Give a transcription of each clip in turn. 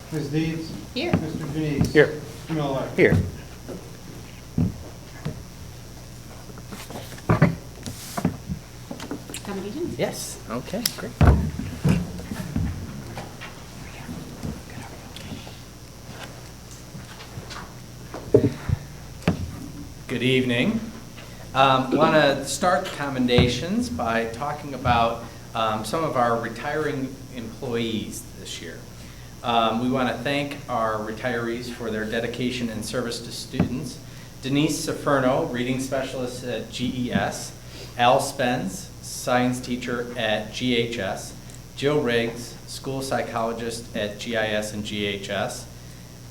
Ms. Deeds? Here. Mr. Janice? Here. Mr. Miller? Here. Commendations? Yes. Okay, great. Good evening. Want to start the commendations by talking about some of our retiring employees this year. We want to thank our retirees for their dedication and service to students. Denise Ciferno, reading specialist at GES. Al Spence, science teacher at GHS. Jill Riggs, school psychologist at GIS and GHS.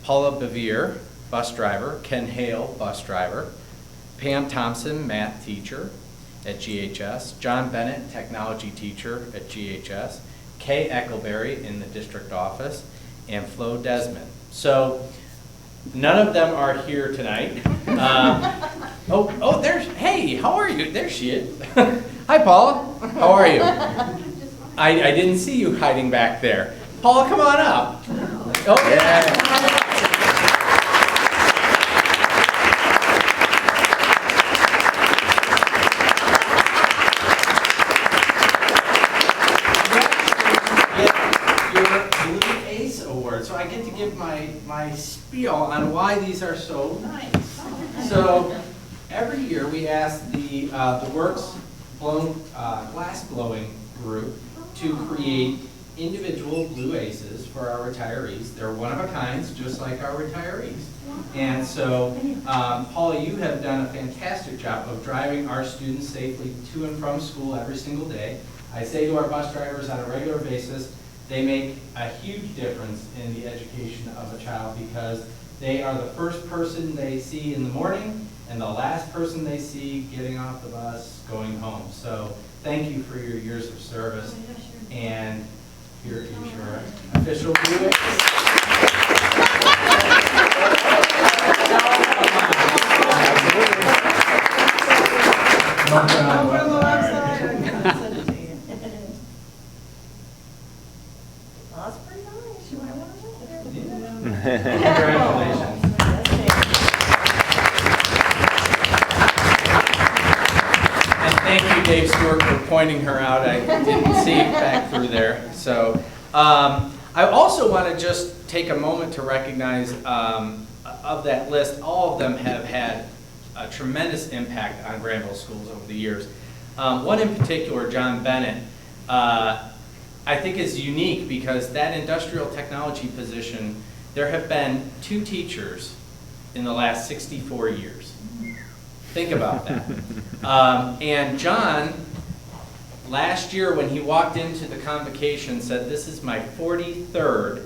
Paula Bevere, bus driver. Ken Hale, bus driver. Pam Thompson, math teacher at GHS. John Bennett, technology teacher at GHS. Kay Eckleberry in the district office. And Flo Desmond. So none of them are here tonight. Hey, how are you? There she is. Hi, Paula. How are you? I didn't see you hiding back there. Paula, come on up. Oh, yeah. So I get to give my spiel on why these are so nice. So every year we ask the Works glass blowing group to create individual blue aces for our retirees. They're one of a kinds, just like our retirees. And so, Paula, you have done a fantastic job of driving our students safely to and from school every single day. I say to our bus drivers on a regular basis, they make a huge difference in the education of a child because they are the first person they see in the morning and the last person they see getting off the bus going home. So thank you for your years of service. And here is your official blue That's pretty nice. You might want to look at it. Congratulations. And thank you, Dave Stewart, for pointing her out. I didn't see it back through there. So I also want to just take a moment to recognize of that list, all of them have had a tremendous impact on Granville schools over the years. One in particular, John Bennett, I think is unique because that industrial technology position, there have been 2 teachers in the last 64 years. Think about that. And John, last year when he walked into the convocation, said, "This is my 43rd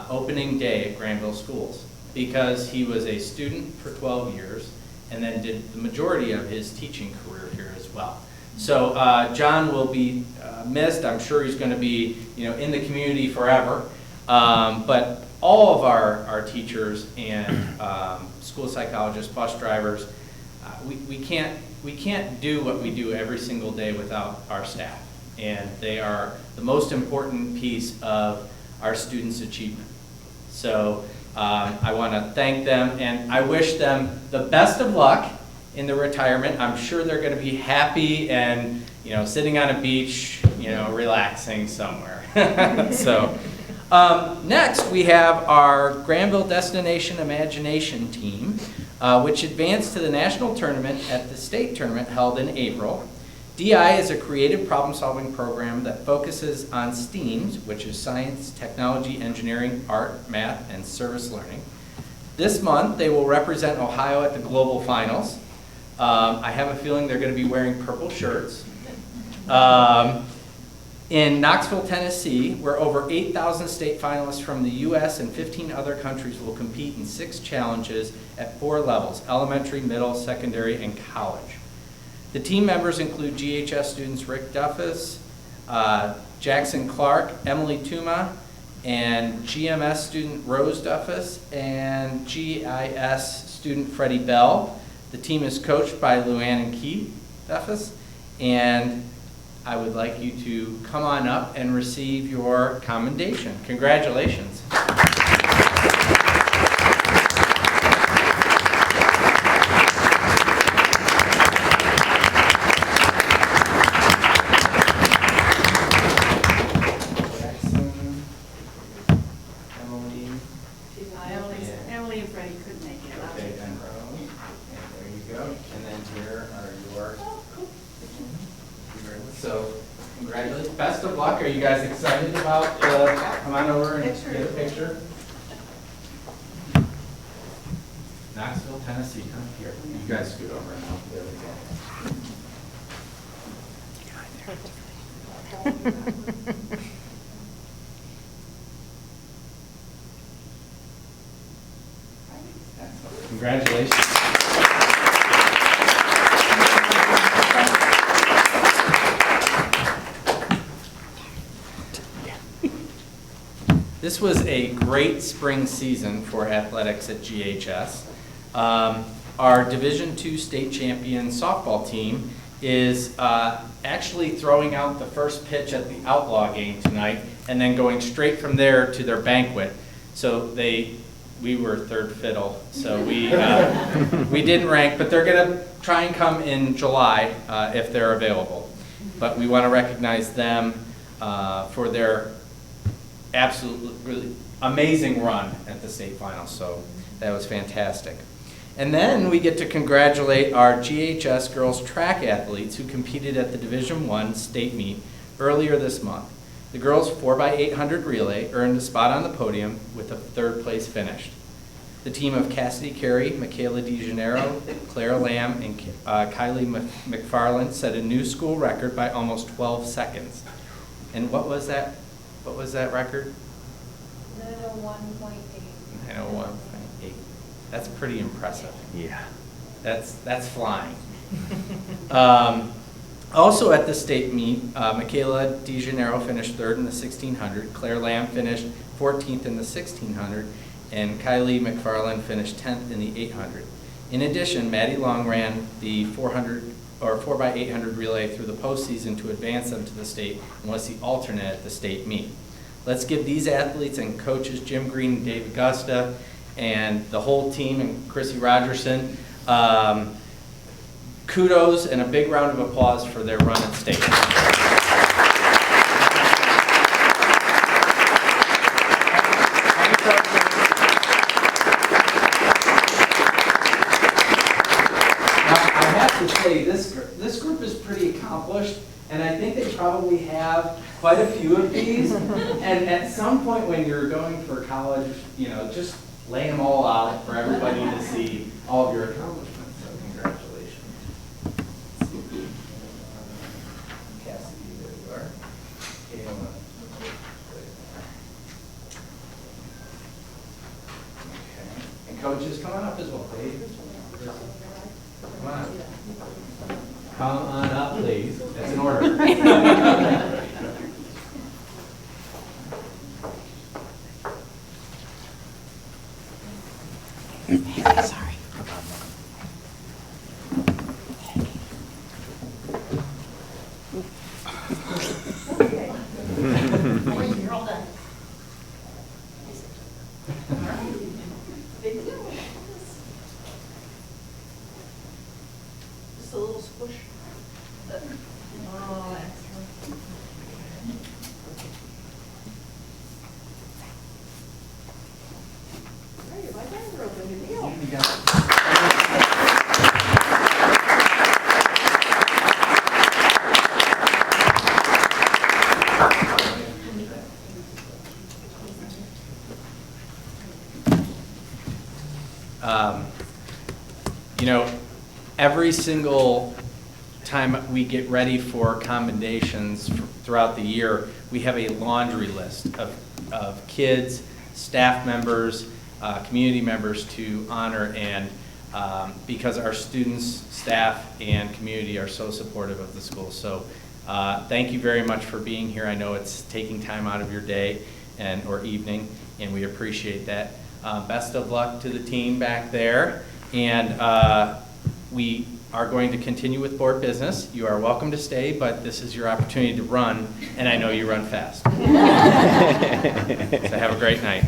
opening day at Granville schools," because he was a student for 12 years and then did the majority of his teaching career here as well. So John will be missed. I'm sure he's going to be, in the community forever. But all of our teachers and school psychologists, bus drivers, we can't do what we do every single day without our staff, and they are the most important piece of our students' achievement. So I want to thank them, and I wish them the best of luck in the retirement. I'm sure they're going to be happy and sitting on a beach, relaxing somewhere. So next we have our Granville Destination Imagination team, which advanced to the national tournament at the state tournament held in April. DI is a creative problem-solving program that focuses on STEAMs, which is science, technology, engineering, art, math, and service learning. This month they will represent Ohio at the global finals. I have a feeling they're going to be wearing purple shirts. In Knoxville, Tennessee, where over 8,000 state finalists from the U.S. and 15 other countries will compete in 6 challenges at 4 levels: elementary, middle, secondary, and college. The team members include GHS students Rick Duffus, Jackson Clark, Emily Tuma, and GMS student Rose Duffus, and GIS student Freddie Bell. The team is coached by Luann and Keith Duffus, and I would like you to come on up and receive your commendation. Congratulations. Emily and Freddie couldn't make it. Okay, and there you go. And then here are your. So, congratulations. Best of luck. Are you guys excited about come on over and get a picture? Knoxville, Tennessee. Come here. You guys scoot over now. There we go. Congratulations. This was a great spring season for athletics at GHS. Our Division II state champion softball team is actually throwing out the first pitch at the Outlaw game tonight and then going straight from there to their banquet. So we were third fiddle, so we didn't rank, but they're going to try and come in July if they're available. But we want to recognize them for their absolutely really amazing run at the state finals, so that was fantastic. And then we get to congratulate our GHS girls track athletes who competed at the Division I state meet earlier this month. The girls 4x800 relay earned a spot on the podium with a third place finish. The team of Cassidy Carey, Michaela DeGennaro, Claire Lamb, and Kylie McFarland set a new school record by almost 12 seconds. And what was that? What was that record? 901.8. 901.8. That's pretty impressive. Yeah. That's flying. Also at the state meet, Michaela DeGennaro finished third in the 1600, Claire Lamb finished 14th in the 1600, and Kylie McFarland finished 10th in the 800. In addition, Maddie Long ran the 4x800 relay through the postseason to advance them to the state and was the alternate at the state meet. Let's give these athletes and coaches, Jim Green and Dave Augusta, and the whole team and Chrissy Rogerson, kudos and a big round of applause for their run at state. This group is pretty accomplished, and I think they probably have quite a few of these. And at some point when you're going for college, you know, just lay them all out for everybody to see all of your accomplishments. So congratulations. Cassidy, there you are. Kayla. Okay. And coaches, come on up as well, Dave. Come on up. Come on up, please. That's in order. Sorry. You're all done. All right. Big deal. Just a little squish. Oh, excellent. Hey, my hands are open. Good deal. You got it. You know, every single time we get ready for commendations throughout the year, we have a laundry list of kids, staff members, community members to honor, and because our students, staff, and community are so supportive of the school. So thank you very much for being here. I know it's taking time out of your day or evening, and we appreciate that. Best of luck to the team back there. And We are going to continue with board business. You are welcome to stay, but this is your opportunity to run, and I know you run fast. So have a great night.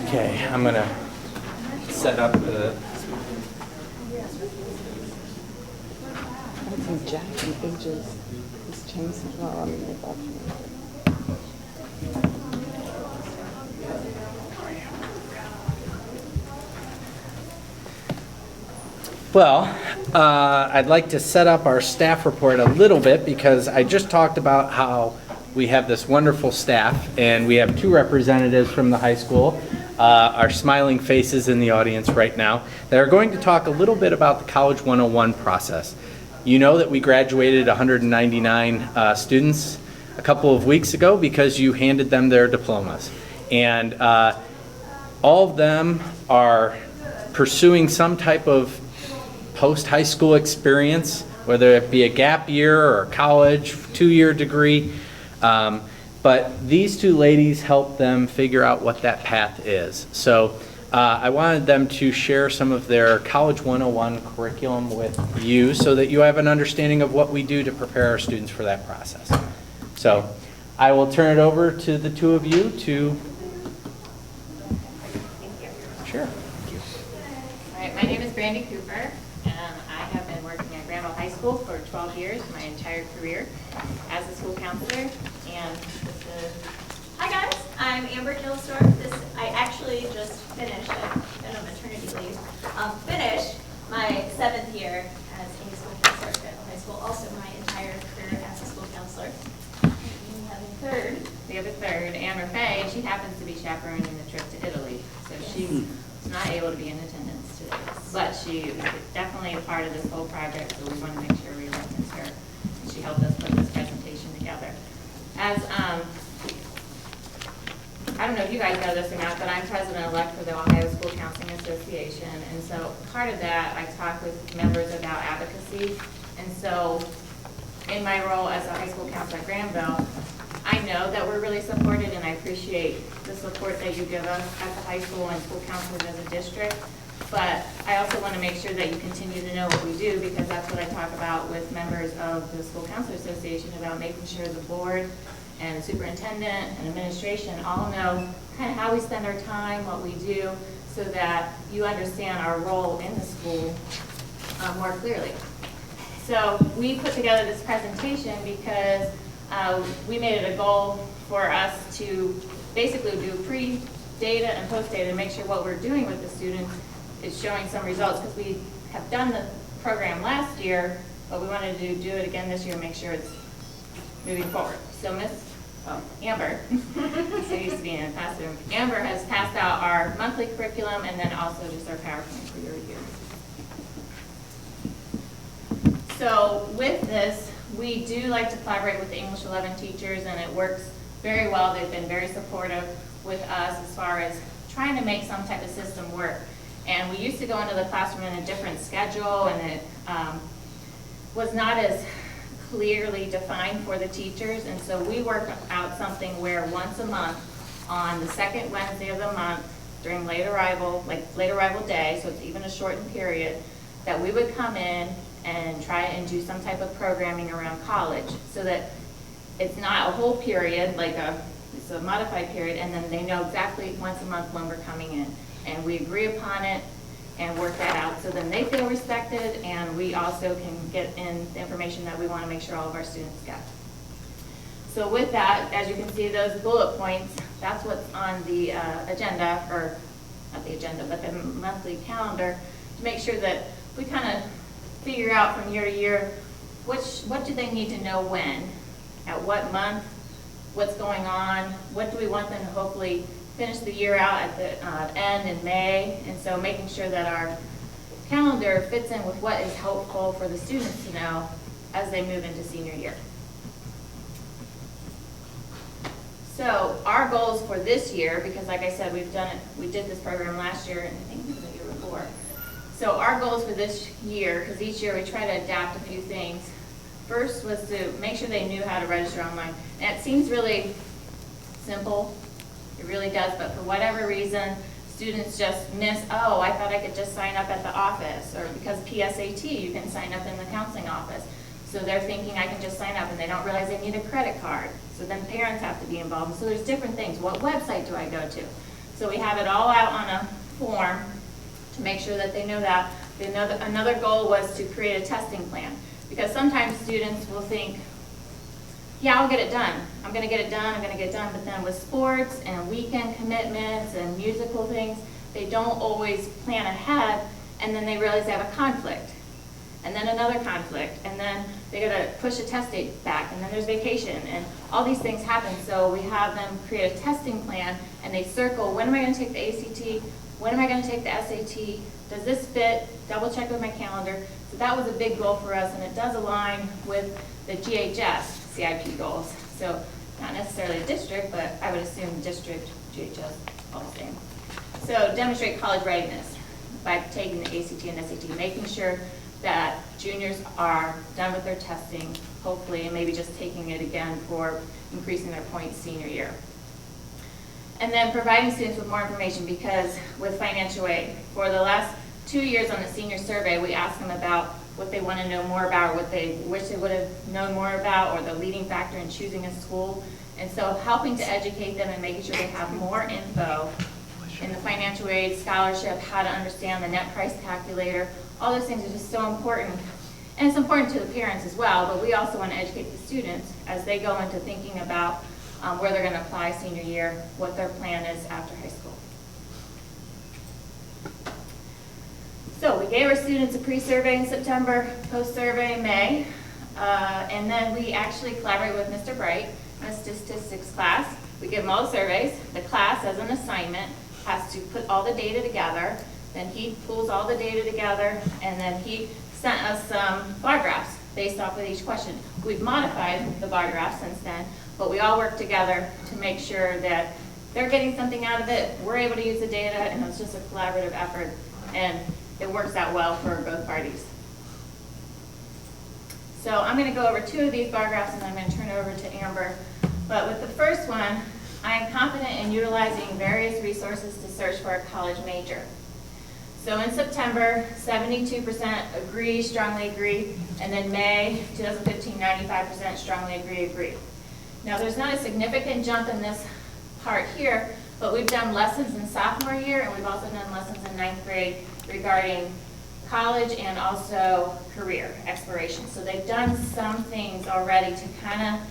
Okay, I'm gonna set up the. I think Jack and ages has changed a lot. I mean, Well, I'd like to set up our staff report a little bit because I just talked about how we have this wonderful staff and we have two representatives from the high school, our smiling faces in the audience right now, that are going to talk a little bit about the College 101 process. You know that we graduated 199 students a couple of weeks ago because you handed them their diplomas. And all of them are pursuing some type of post-high school experience, whether it be a gap year or a college, 2-year degree. But these two ladies helped them figure out what that path is. So I wanted them to share some of their College 101 curriculum with you so that you have an understanding of what we do to prepare our students for that process. So I will turn it over to the two of you to... Sure. All right, my name is Brandy Cooper, and I have been working at Granville High School for 12 years, my entire career, as a school counselor. And this is, Hi guys, I'm Amber Kilsdorf. I actually just finished, I've been on maternity leave, finished my 7th year as a school counselor at Granville High School, also my entire career as a school counselor. And we have a third. we have a third, Amber Faye, and she happens to be chaperoning the trip to Italy. So she's not able to be in attendance today, but she is definitely a part of this whole project, so we want to make sure we reference her. And she helped us put this presentation together. As, I don't know if you guys know this or not, but I'm president-elect for the Ohio School Counseling Association, and so part of that, I talk with members about advocacy, and so in my role as a high school counselor at Granville, I know that we're really supported, and I appreciate the support that you give us at the high school and school counselors as a district, but I also want to make sure that you continue to know what we do, because that's what I talk about with members of the School Counselor Association, about making sure the board and superintendent and administration all know kind of how we spend our time, what we do, so that you understand our role in the school more clearly. So we put together this presentation because we made it a goal for us to basically do pre-data and post-data and make sure what we're doing with the students is showing some results, because we have done the program last year, but we wanted to do it again this year and make sure it's moving forward. So Amber, so used to be in a classroom, Amber has passed out our monthly curriculum and then also just our PowerPoint for your review. So with this, we do like to collaborate with the English 11 teachers, and it works very well. They've been very supportive with us as far as trying to make some type of system work. And we used to go into the classroom in a different schedule, and it was not as clearly defined for the teachers, and so we work out something where once a month on the second Wednesday of the month during late arrival, like late arrival day, so it's even a shortened period, that we would come in and try and do some type of programming around college, so that it's not a whole period, like it's a modified period, and then they know exactly once a month when we're coming in, and we agree upon it and work that out, so then they feel respected, and we also can get in the information that we want to make sure all of our students get. So with that, as you can see, those bullet points, that's what's on the agenda, or not the agenda, but the monthly calendar, to make sure that we kind of figure out from year to year what do they need to know when, at what month, what's going on, what do we want them to hopefully finish the year out at the end in May, and so making sure that our calendar fits in with what is helpful for the students to know as they move into senior year. So our goals for this year, because like I said, we did this program last year and I think it was the year before. So our goals for this year, because each year we try to adapt a few things. First was to make sure they knew how to register online. And it seems really simple, it really does, but for whatever reason, students just miss, oh, I thought I could just sign up at the office, or because PSAT, you can sign up in the counseling office. So they're thinking I can just sign up and they don't realize they need a credit card. So then parents have to be involved. So there's different things. What website do I go to? So we have it all out on a form to make sure that they know that. Another goal was to create a testing plan, because sometimes students will think, yeah, I'll get it done. I'm gonna get it done, but then with sports and weekend commitments and musical things, they don't always plan ahead, and then they realize they have a conflict, and then another conflict, and then they gotta push a test date back, and then there's vacation, and all these things happen. So we have them create a testing plan, and they circle, when am I gonna take the ACT? When am I gonna take the SAT? Does this fit? Double check with my calendar. So that was a big goal for us, and it does align with the GHS CIP goals. So not necessarily a district, but I would assume district, GHS, all the same. So demonstrate college readiness by taking the ACT and SAT, making sure that juniors are done with their testing, hopefully, and maybe just taking it again for increasing their points senior year. And then providing students with more information, because with financial aid, for the last 2 years on the senior survey, we asked them about what they want to know more about, or what they wish they would have known more about, or the leading factor in choosing a school. And so helping to educate them and making sure they have more info in the financial aid, scholarship, how to understand the net price calculator, all those things are just so important. And it's important to the parents as well, but we also want to educate the students as they go into thinking about where they're going to apply senior year, what their plan is after high school. So we gave our students a pre-survey in September, post-survey in May, and then we actually collaborate with Mr. Bright in a statistics class. We give them all the surveys. The class, as an assignment, has to put all the data together. Then he pulls all the data together, and then he sent us some bar graphs based off of each question. We've modified the bar graphs since then, but we all work together to make sure that they're getting something out of it. We're able to use the data, and it's just a collaborative effort, and it works out well for both parties. So I'm going to go over 2 of these bar graphs, and then I'm going to turn it over to Amber. But with the first one, I am confident in utilizing various resources to search for a college major. So in September, 72% agree, strongly agree, and then May 2015, 95% strongly agree. Now there's not a significant jump in this part here, but we've done lessons in sophomore year, and we've also done lessons in 9th grade regarding college and also career exploration. So they've done some things already to kind of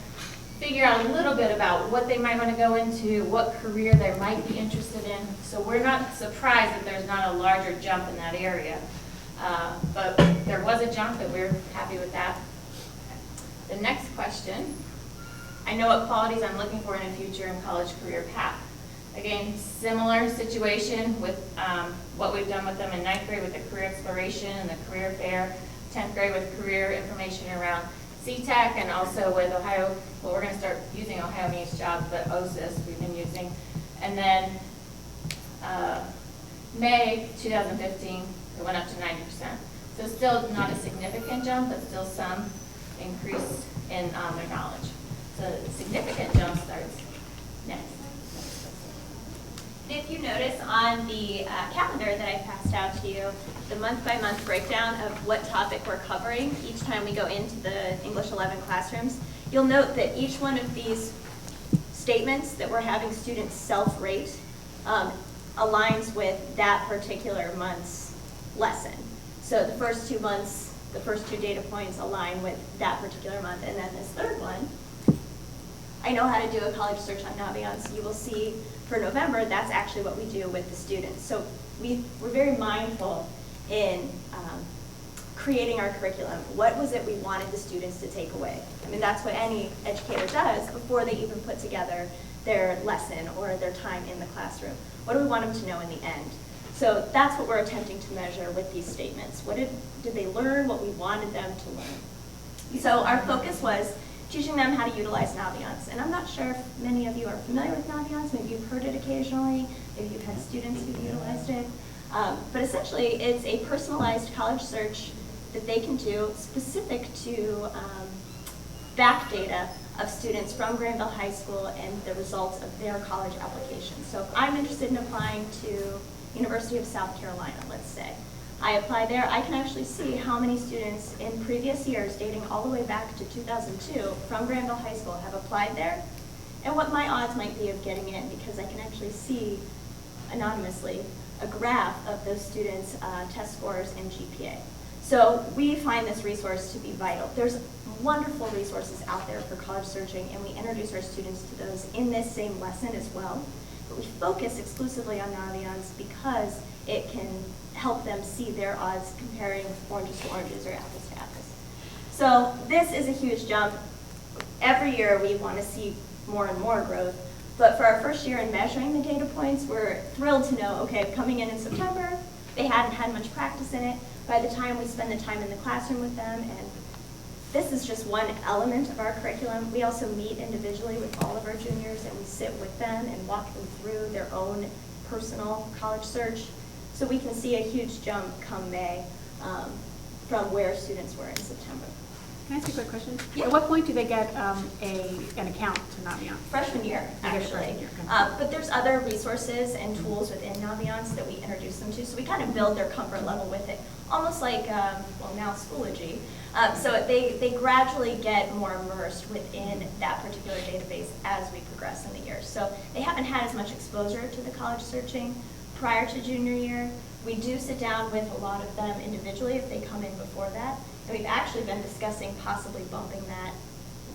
figure out a little bit about what they might want to go into, what career they might be interested in. So we're not surprised that there's not a larger jump in that area. But there was a jump, and we're happy with that. The next question, I know what qualities I'm looking for in a future and college career path. Again, similar situation with what we've done with them in 9th grade with the career exploration and the career fair, 10th grade with career information around CTEC, and also with Ohio, well, we're going to start using Ohio Needs Jobs, but OSIS we've been using. And then May 2015, it went up to 90%. So still not a significant jump, but still some increase in their knowledge. So the significant jump starts next. If you notice on the calendar that I passed out to you, the month-by-month breakdown of what topic we're covering each time we go into the English 11 classrooms, you'll note that each one of these statements that we're having students self-rate aligns with that particular month's lesson. So the first 2 months, the first 2 data points align with that particular month, and then this third one, I know how to do a college search on Naviance. You will see for November, that's actually what we do with the students. So we're very mindful in creating our curriculum. What was it we wanted the students to take away? I mean, that's what any educator does before they even put together their lesson or their time in the classroom. What do we want them to know in the end? So that's what we're attempting to measure with these statements. What did they learn, what we wanted them to learn? So our focus was teaching them how to utilize Naviance. And I'm not sure if many of you are familiar with Naviance, maybe you've heard it occasionally, maybe you've had students who've utilized it. But essentially, it's a personalized college search that they can do specific to back data of students from Granville High School and the results of their college application. So if I'm interested in applying to University of South Carolina, let's say, I apply there, I can actually see how many students in previous years, dating all the way back to 2002, from Granville High School have applied there, and what my odds might be of getting in, because I can actually see anonymously a graph of those students' test scores and GPA. So we find this resource to be vital. There's wonderful resources out there for college searching, and we introduce our students to those in this same lesson as well. But we focus exclusively on Naviance because it can help them see their odds comparing oranges to oranges or apples to apples. So this is a huge jump. Every year we want to see more and more growth. But for our first year in measuring the data points, we're thrilled to know, okay, coming in September, they hadn't had much practice in it. By the time we spend the time in the classroom with them, and this is just one element of our curriculum. We also meet individually with all of our juniors, and we sit with them and walk them through their own personal college search. So we can see a huge jump come May from where students were in September. Can I ask you a quick question? Yeah. At what point do they get an account to Naviance? Freshman year, They get it actually. freshman year, okay. But there's other resources and tools within Naviance that we introduce them to, so we kind of build their comfort level with it, almost like, well, now Schoology. So they gradually get more immersed within that particular database as we progress in the year. So they haven't had as much exposure to the college searching prior to junior year. We do sit down with a lot of them individually if they come in before that. And we've actually been discussing possibly bumping that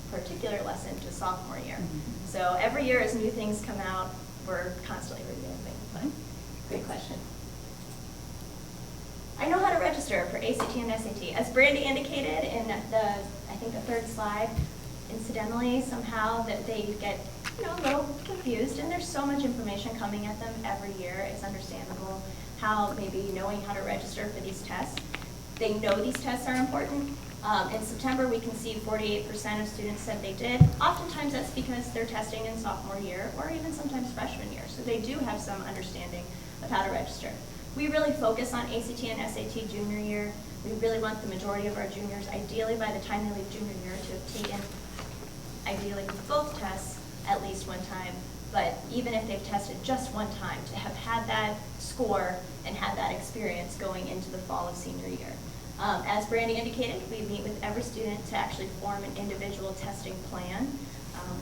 particular lesson to sophomore year. So every year as new things come out, we're constantly revamping. Great question. I know how to register for ACT and SAT. As Brandy indicated in I think the third slide, incidentally, somehow that they get a little confused, and there's so much information coming at them every year. It's understandable how maybe knowing how to register for these tests. They know these tests are important. In September, we can see 48% of students said they did. Oftentimes, that's because they're testing in sophomore year or even sometimes freshman year. So they do have some understanding of how to register. We really focus on ACT and SAT junior year. We really want the majority of our juniors, ideally by the time they leave junior year, to have taken, ideally both tests at least one time. But even if they've tested just one time, to have had that score and had that experience going into the fall of senior year. As Brandy indicated, we meet with every student to actually form an individual testing plan,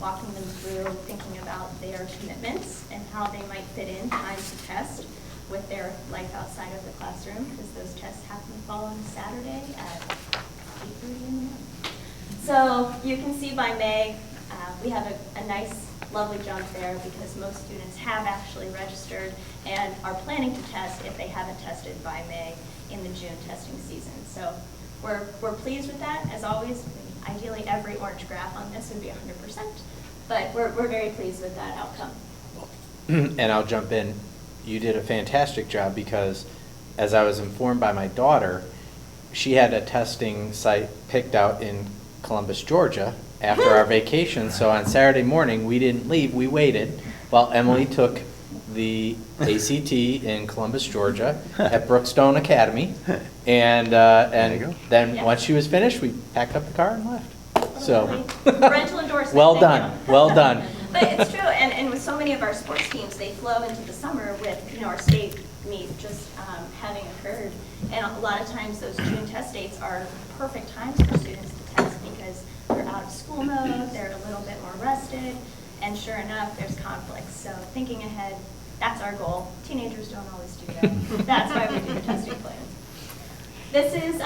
walking them through thinking about their commitments and how they might fit in times to test with their life outside of the classroom, because those tests happen to fall on Saturday at 8:30 in the morning. So you can see by May, we have a nice, lovely jump there because most students have actually registered and are planning to test if they haven't tested by May in the June testing season. So we're pleased with that. As always, ideally every orange graph on this would be 100%, but we're very pleased with that outcome. And I'll jump in. You did a fantastic job because, as I was informed by my daughter, she had a testing site picked out in Columbus, Georgia after our vacation. So on Saturday morning, we didn't leave, we waited while Emily took the ACT in Columbus, Georgia at Brookstone Academy. And then Yeah. once she was finished, we packed up the car and left. So, Parental endorsement. well thank done, you. well done. But it's true, and with so many of our sports teams, they flow into the summer with, our state meet just having occurred. And a lot of times those June test dates are perfect times for students to test because they're out of school mode, they're a little bit more rested, and sure enough, there's conflicts. So thinking ahead, that's our goal. Teenagers don't always do that. That's why we do the testing plan. This is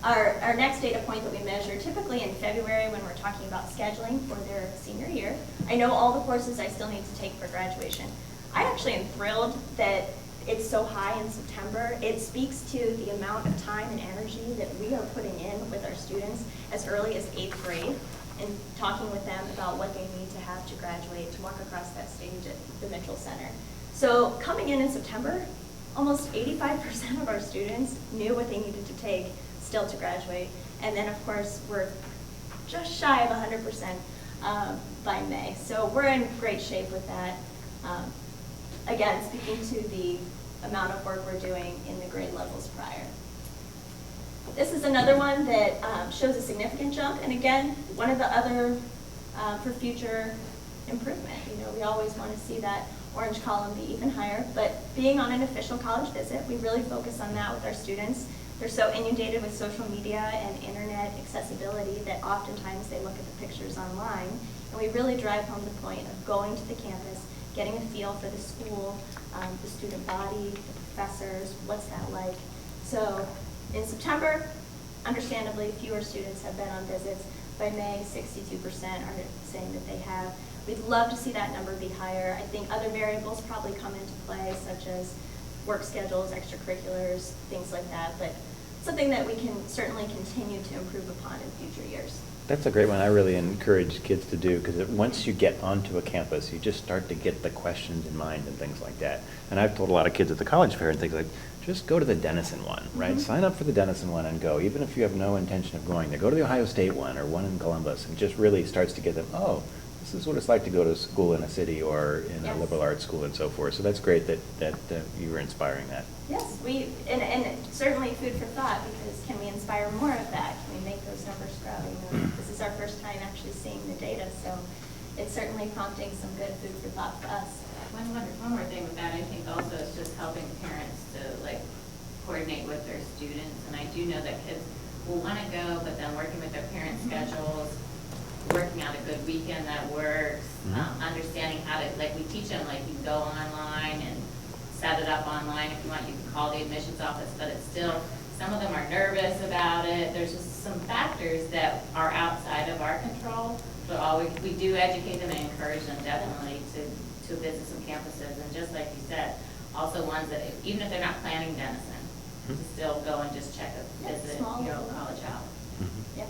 our next data point that we measure typically in February when we're talking about scheduling for their senior year. I know all the courses I still need to take for graduation. I actually am thrilled that it's so high in September. It speaks to the amount of time and energy that we are putting in with our students as early as 8th grade and talking with them about what they need to have to graduate, to walk across that stage at the Mitchell Center. So coming in September, almost 85% of our students knew what they needed to take still to graduate. And then of course, we're just shy of 100% by May. So we're in great shape with that. Again, speaking to the amount of work we're doing in the grade levels prior. This is another one that shows a significant jump, and again, one of the other for future improvement. You know, we always want to see that orange column be even higher, but being on an official college visit, we really focus on that with our students. They're so inundated with social media and internet accessibility that oftentimes they look at the pictures online, and we really drive home the point of going to the campus, getting a feel for the school, the student body, the professors, what's that like. So in September, understandably, fewer students have been on visits. By May, 62% are saying that they have. We'd love to see that number be higher. I think other variables probably come into play, such as work schedules, extracurriculars, things like that, but something that we can certainly continue to improve upon in future years. That's a great one. I really encourage kids to do, because once you get onto a campus, you just start to get the questions in mind and things like that. And I've told a lot of kids at the college fair and things like, just go to the Denison one, right? Mm-hmm. Sign up for the Denison one and go, even if you have no intention of going there. Go to the Ohio State one or one in Columbus, and just really starts to get them, oh, this is what it's like to go to school in a city or in a Yes. liberal arts school and so forth. So that's great that you were inspiring that. Yes, and certainly food for thought, because can we inspire more of that? Can we make those numbers grow? You know, this is our first time actually seeing the data, so it's certainly prompting some good food for thought for us. One more thing with that, I think also is just helping parents to like coordinate with their students. And I do know that kids will want to go, but then working with their parents' schedules, working out a good weekend that works, understanding how to, like we teach them, like you go online and set it up online. If you want, you can call the admissions office, but it's still, some of them are nervous about it. There's just some factors that are outside of our control, but we do educate them and encourage them definitely to visit some campuses. And just like you said, also ones that, even if they're not planning Denison, to still go and just check a visit, college out. Yep.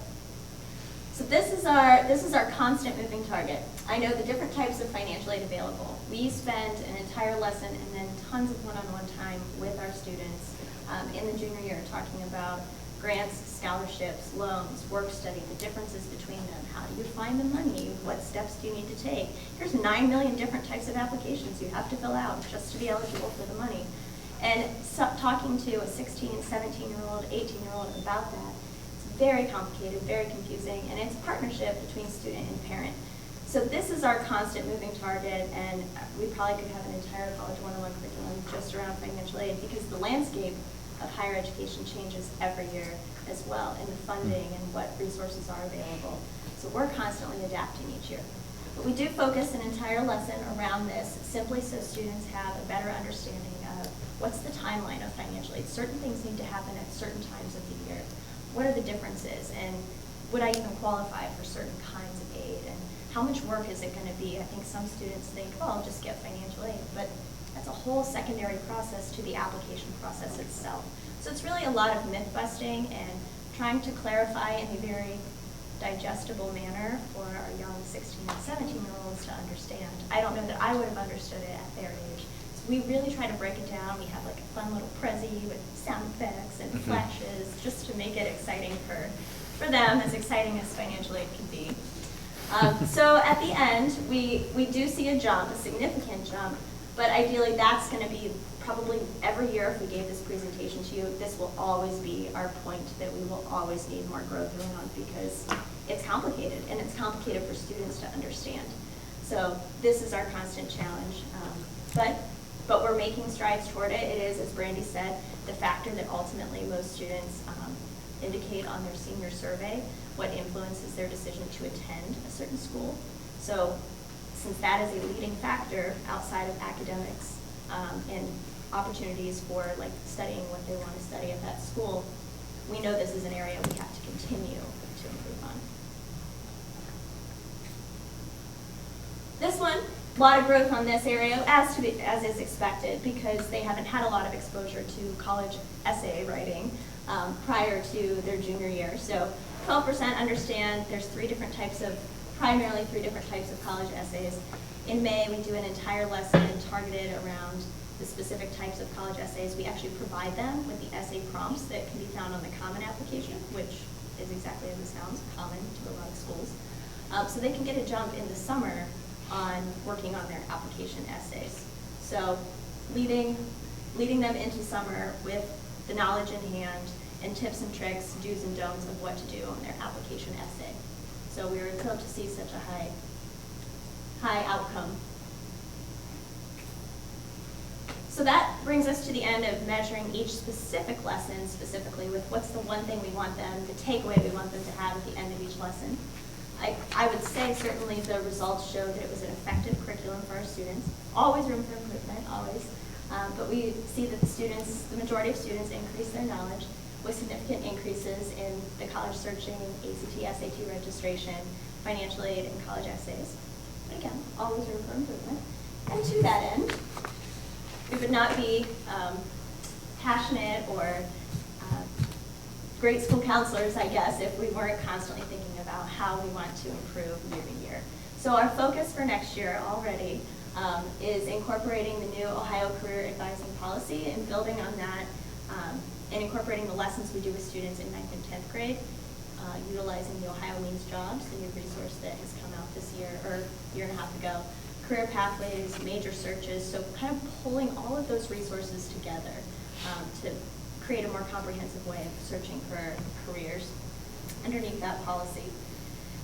So this is our constant moving target. I know the different types of financial aid available. We spend an entire lesson and then tons of one-on-one time with our students in the junior year, talking about grants, scholarships, loans, work study, the differences between them. How do you find the money? What steps do you need to take? Here's 9 million different types of applications you have to fill out just to be eligible for the money. And so, talking to a 16, 17-year-old, 18-year-old about that, it's very complicated, very confusing, and it's a partnership between student and parent. So this is our constant moving target, and we probably could have an entire college one-on-one curriculum just around financial aid, because the landscape of higher education changes every year as well, in the funding and what resources are available. So we're constantly adapting each year. But we do focus an entire lesson around this, simply so students have a better understanding of what's the timeline of financial aid. Certain things need to happen at certain times of the year. What are the differences, and would I even qualify for certain kinds of aid, and how much work is it going to be? I think some students think, oh, I'll just get financial aid, but that's a whole secondary process to the application process itself. So it's really a lot of myth busting and trying to clarify in a very digestible manner for our young 16 and 17-year-olds to understand. I don't know that I would have understood it at their age. So we really try to break it down. We have like a fun little Prezi with sound effects and flashes just to make it exciting for them, as exciting as financial aid can be. So at the end, we do see a jump, a significant jump, but ideally that's going to be probably every year. If we gave this presentation to you, this will always be our point, that we will always need more growth going on, because it's complicated, and it's complicated for students to understand. So this is our constant challenge, but we're making strides toward it. It is, as Brandy said, the factor that ultimately most students indicate on their senior survey what influences their decision to attend a certain school. So since that is a leading factor outside of academics and opportunities for like studying what they want to study at that school, we know this is an area we have to continue to improve on. This one, a lot of growth on this area, as is expected, because they haven't had a lot of exposure to college essay writing prior to their junior year. So 12% understand there's primarily three different types of college essays. In May, we do an entire lesson targeted around the specific types of college essays. We actually provide them with the essay prompts that can be found on the Common application, which is exactly as it sounds, common to a lot of schools. so they can get a jump in the summer on working on their application essays. So leading them into summer with the knowledge in hand and tips and tricks, do's and don'ts of what to do on their application essay. So we were thrilled to see such a high outcome. So that brings us to the end of measuring each specific lesson specifically with what's the one thing we want them, the takeaway we want them to have at the end of each lesson. I would say certainly the results showed that it was an effective curriculum for our students. Always room for improvement, always. But we see that the majority of students increase their knowledge with significant increases in the college searching, ACT, SAT registration, financial aid, and college essays. But again, always room for improvement. And to that end, we would not be passionate or great school counselors, I guess, if we weren't constantly thinking about how we want to improve year to year. So our focus for next year already is incorporating the new Ohio Career Advising Policy and building on that and incorporating the lessons we do with students in 9th and 10th grade, utilizing the Ohio Means Jobs, the new resource that has come out this year, or a year and a half ago, career pathways, major searches, so kind of pulling all of those resources together to create a more comprehensive way of searching for careers underneath that policy.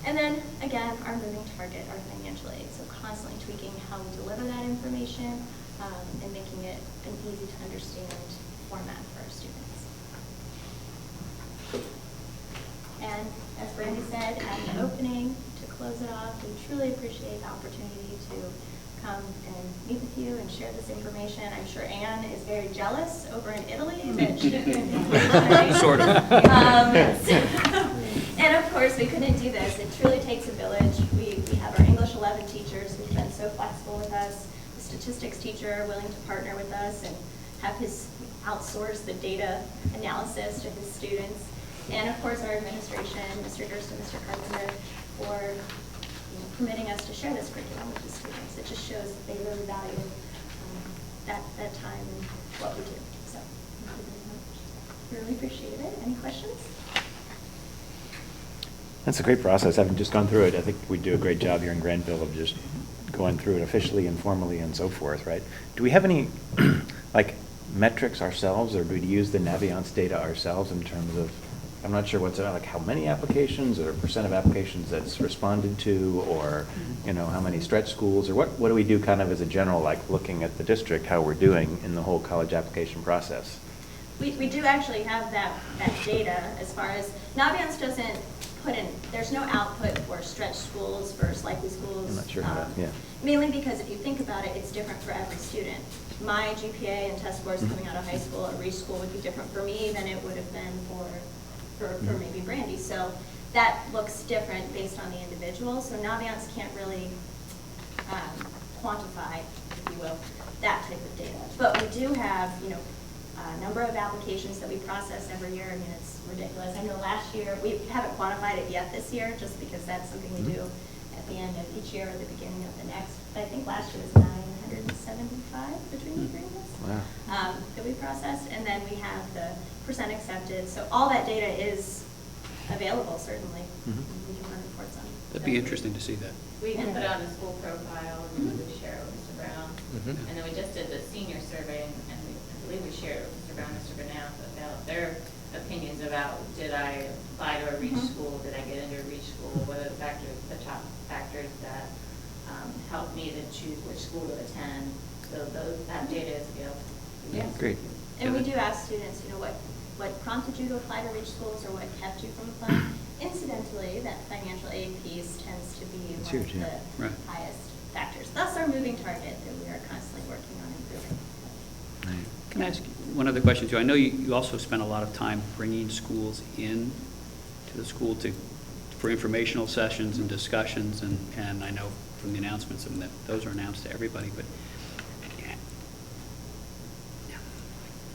And then, again, our moving target, our financial aid, so constantly tweaking how we deliver that information and making it an easy to understand format for our students. And as Brandy said at the opening, to close it off, we truly appreciate the opportunity to come and meet with you and share this information. I'm sure Anne is very jealous over in Italy that she couldn't. Sort of. And of course, we couldn't do this. It truly takes a village. We have our English 11 teachers who've been so flexible with us, the statistics teacher willing to partner with us and have his outsource the data analysis to his students. And of course, our administration, Mr. Durst and Mr. Carpenter, for permitting us to share this curriculum with the students. It just shows that they really value that time and what we do. So thank you very much. Really appreciate it. Any questions? That's a great process. Having just gone through it, I think we do a great job here in Granville of just going through it officially, informally, and so forth, right? Do we have any like metrics ourselves, or do we use the Naviance data ourselves in terms of, I'm not sure what's like how many applications or percent of applications that's responded to, or how many stretch schools, or what do we do kind of as a general, like looking at the district, how we're doing in the whole college application process? We do actually have that data as far as, Naviance doesn't put in, there's no output for stretch schools versus likely schools. I'm not sure how to, yeah. Mainly because if you think about it, it's different for every student. My GPA and test scores coming out of high school at Reach School would be different for me than it would have been for maybe Brandy. So that looks different based on the individual. So Naviance can't really quantify, if you will, that type of data. But we do have, a number of applications that we process every year. I mean, it's ridiculous. I know last year, we haven't quantified it yet this year, just because that's something we do at the end of each year or the beginning of the next. But I think last year was 975 between the three of us. Wow. That we processed. And then we have the percent accepted. So all that data is available, certainly. We can run reports on it. That'd be interesting to see that. We can put it on the school profile, and we share it with Mr. Brown. And then we just did the senior survey, and I believe we shared it with Mr. Brown and Mr. Burnett about their opinions about, did I apply to a Reach school, did I get into a Reach school, what are the top factors that help me to choose which school to attend. So that data is available. Yes. Great. And we do ask students, what prompted you to apply to Reach schools or what kept you from applying? Incidentally, that financial aid piece tends to be It's one huge, of yeah. the Right. highest factors. That's our moving target that we are constantly working on improving. Can I ask you one other question too? I know you also spend a lot of time bringing schools in to the school for informational sessions and discussions, and I know from the announcements and that those are announced to everybody, but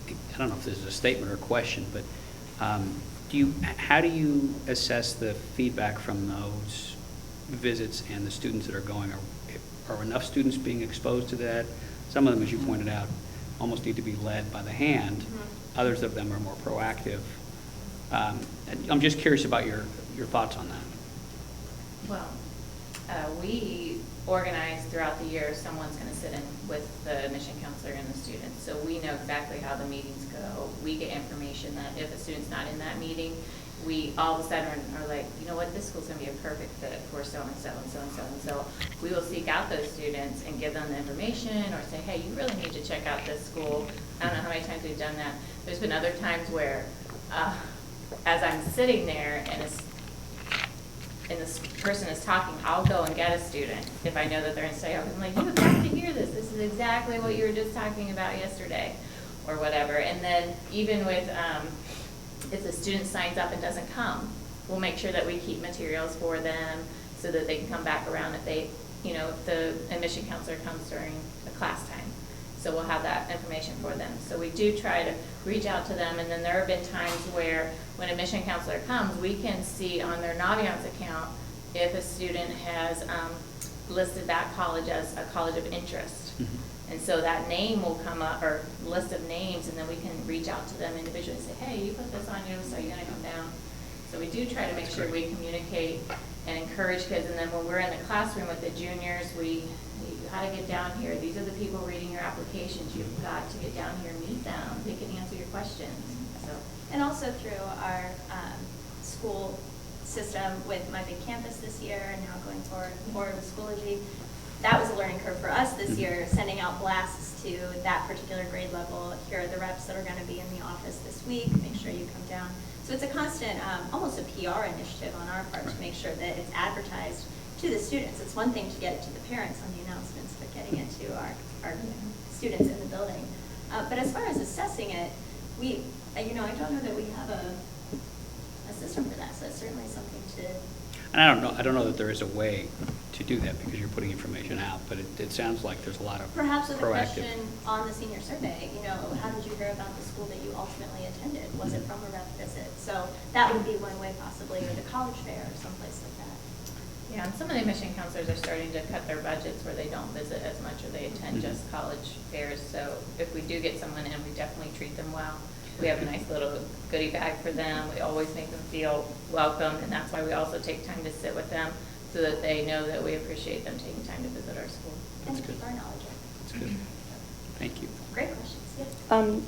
I don't know if this is a statement or a question, but how do you assess the feedback from those visits and the students that are going? Are enough students being exposed to that? Some of them, as you pointed out, almost need to be led by the hand. Others of them are more proactive. I'm just curious about your thoughts on that. Well, We organize throughout the year, someone's going to sit in with the admission counselor and the students. So we know exactly how the meetings go. We get information that if a student's not in that meeting, we all of a sudden are like, you know what, this school's going to be a perfect fit for so-and-so and so-and-so. And so we will seek out those students and give them the information or say, hey, you really need to check out this school. I don't know how many times we've done that. There's been other times where as I'm sitting there and this person is talking, I'll go and get a student if I know that they're in study. I'm like, you have got to hear this. This is exactly what you were just talking about yesterday or whatever. And then even with if the student signs up and doesn't come, we'll make sure that we keep materials for them so that they can come back around if they, if the admission counselor comes during the class time. So we'll have that information for them. So we do try to reach out to them, and then there have been times where when admission counselor comes, we can see on their Naviance account if a student has listed that college as a college of interest. Mm-hmm. And so that name will come up, or list of names, and then we can reach out to them individually and say, hey, you put this on you, so you're gonna come down. So we do try to make sure we communicate and encourage kids, and then when we're in the classroom with the juniors, you gotta get down here. These are the people reading your applications. You've got to get down here and meet them. They can answer your questions. So. And also through our school system with My Big Campus this year and now going forward with Schoology, that was a learning curve for us this year, sending out blasts to that particular grade level. Here are the reps that are going to be in the office this week. Make sure you come down. So it's a constant, almost a PR initiative on our part to make sure that it's advertised to the students. It's one thing to get it to the parents on the announcements, but getting it to our students in the building. But as far as assessing it, I don't know that we have a system for that, so it's certainly something to. And I don't know that there is a way to do that because you're putting information out, but it sounds like there's a lot of Perhaps with a proactive. question on the senior survey, how did you hear about the school that you ultimately attended? Was it from a rep visit? So that would be one way possibly, or the college fair or someplace like that. Yeah, and some of the admission counselors are starting to cut their budgets where they don't visit as much or they attend just college fairs. So if we do get someone in, we definitely treat them well. We have a nice little goodie bag for them. We always make them feel welcome, and that's why we also take time to sit with them so that they know that we appreciate them taking time to visit our school. And keep our knowledge. That's good. Thank you. Great questions, yes.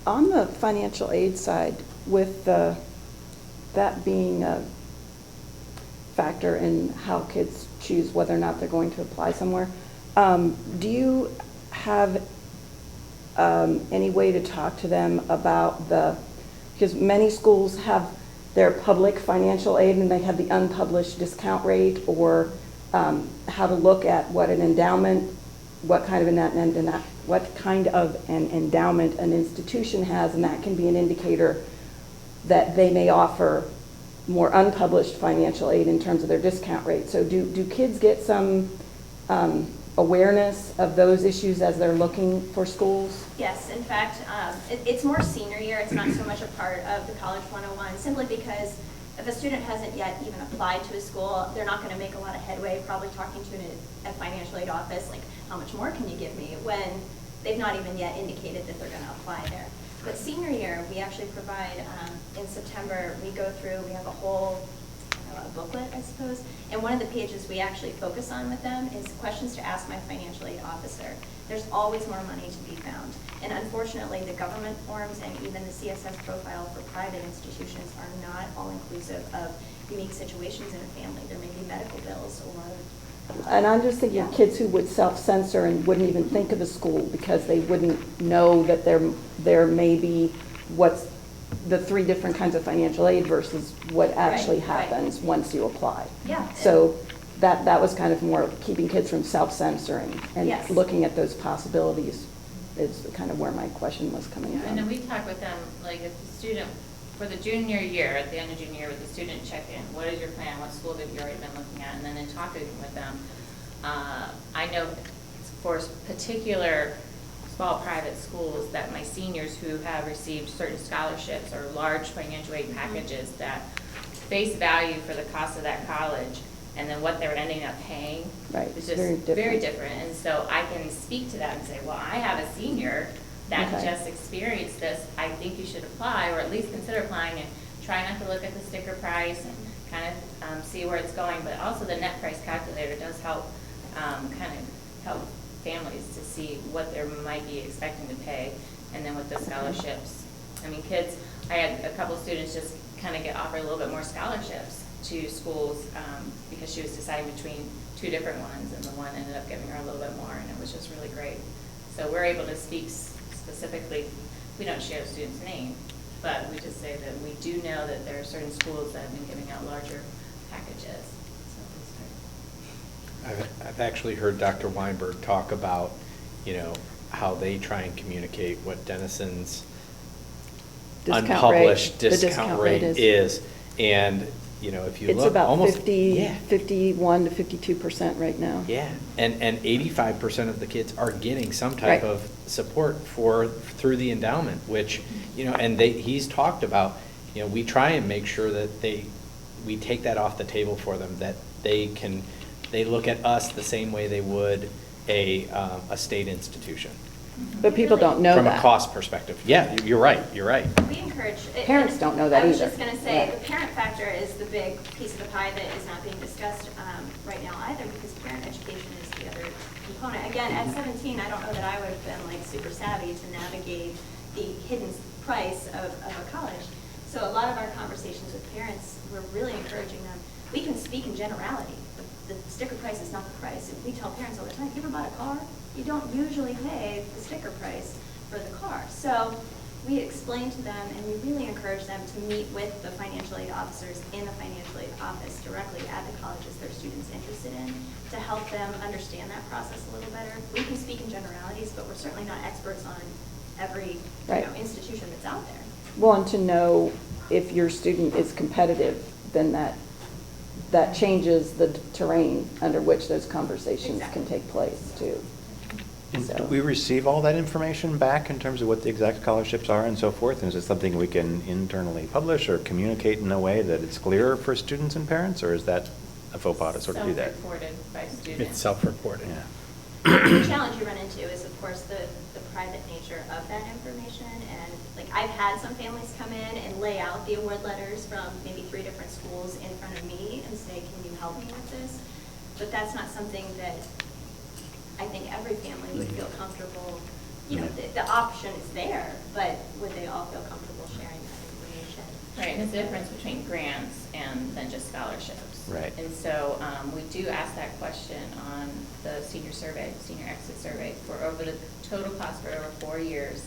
On the financial aid side, with that being a factor in how kids choose whether or not they're going to apply somewhere, do you have any way to talk to them about because many schools have their public financial aid and they have the unpublished discount rate, or how to look at what an endowment, what kind of an endowment an institution has, and that can be an indicator that they may offer more unpublished financial aid in terms of their discount rate. So do kids get some awareness of those issues as they're looking for schools? Yes, in fact, it's more senior year. It's not so much a part of the College 101, simply because if a student hasn't yet even applied to a school, they're not going to make a lot of headway probably talking to a financial aid office, like, how much more can you give me, when they've not even yet indicated that they're going to apply there. But senior year, we actually provide, in September, we go through, we have a whole a booklet, I suppose, and one of the pages we actually focus on with them is questions to ask my financial aid officer. There's always more money to be found, and unfortunately the government forms and even the CSS profile for private institutions are not all inclusive of unique situations in a family. There may be medical bills or and I'm just thinking of kids who would self-censor and wouldn't even think of a school because they wouldn't know that there may be what's the 3 different kinds of financial aid versus what actually happens once you apply. Yeah. So that was kind of more keeping kids from self-censoring and Yes. looking at those possibilities is kind of where my question was coming from. And then we talk with them, like if the student, for the junior year, at the end of junior year, with the student check-in, what is your plan? What schools have you already been looking at? And then in talking with them, I know for particular small private schools that my seniors who have received certain scholarships or large financial aid packages that face value for the cost of that college and then what they're ending up paying is just very different. And so I can speak to that and say, well, I have a senior that just experienced this. I think you should apply or at least consider applying and try not to look at the sticker price and kind of see where it's going, but also the net price calculator does help, kind of help families to see what they might be expecting to pay. And then with the scholarships, I mean, kids, I had a couple students just kind of get offered a little bit more scholarships to schools because she was deciding between two different ones, and the one ended up giving her a little bit more, and it was just really great. So we're able to speak specifically. We don't share the student's name, but we just say that we do know that there are certain schools that have been giving out larger packages. So it's great. I've actually heard Dr. Weinberg talk about, how they try and communicate what Denison's Discount unpublished rate. The discount rate is. And, if you look. It's about almost 51 to 52% right now. Yeah, and 85% of the kids are getting some type Right. of support through the endowment, which, and he's talked about, we try and make sure that we take that off the table for them, that they look at us the same way they would a state institution. But people don't know From that. a cost perspective. Yeah, you're right. We encourage. Parents don't know that I was either. just going to say, Yeah. the parent factor is the big piece of the pie that is not being discussed right now either, because parent education is the other component. Again, at 17, I don't know that I would have been like super savvy to navigate the hidden price of a college. So a lot of our conversations with parents, we're really encouraging them. We can speak in generality. The sticker price is not the price. We tell parents all the time, you ever bought a car? You don't usually pay the sticker price for the car. So we explain to them, and we really encourage them to meet with the financial aid officers in the financial aid office directly at the colleges their students interested in, to help them understand that process a little better. We can speak in generalities, but we're certainly not experts on every Right. institution that's out there. Well, and to know if your student is competitive, then that changes the terrain under which those conversations Exactly. can take place too. And So- do we receive all that information back in terms of what the exact scholarships are and so forth? And is it something we can internally publish or communicate in a way that it's clearer for students and parents, or is that a faux pas to sort of do that? Self-reported by students. It's self-reported. Yeah. The challenge you run into is, of course, the private nature of that information. And like, I've had some families come in and lay out the award letters from maybe 3 different schools in front of me and say, can you help me with this? But that's not something that I think every family would feel comfortable, the option is there, but would they all feel comfortable sharing that information? Right, and it's the difference between grants and then just scholarships. Right. And so we do ask that question on the senior exit survey, for over the total cost for over 4 years,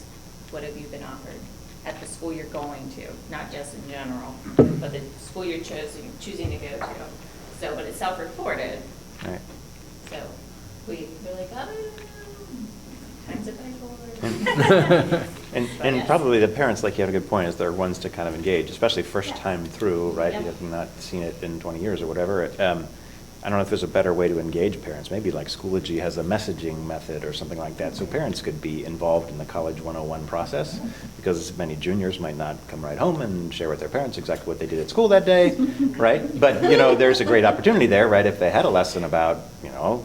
what have you been offered at the school you're going to, not just in general, but the school you're choosing to go to. So, but it's self-reported, Right. so we're like, times it by 4. And But yes. probably the parents, like you have a good point, is they're ones to kind of engage, especially first Yeah. time through, right? Yeah. You have not seen it in 20 years or whatever. I don't know if there's a better way to engage parents. Maybe like Schoology has a messaging method or something like that, so parents could be involved in the College 101 process, because many juniors might not come right home and share with their parents exactly what they did at school that day, right? But, there's a great opportunity there, right? If they had a lesson about,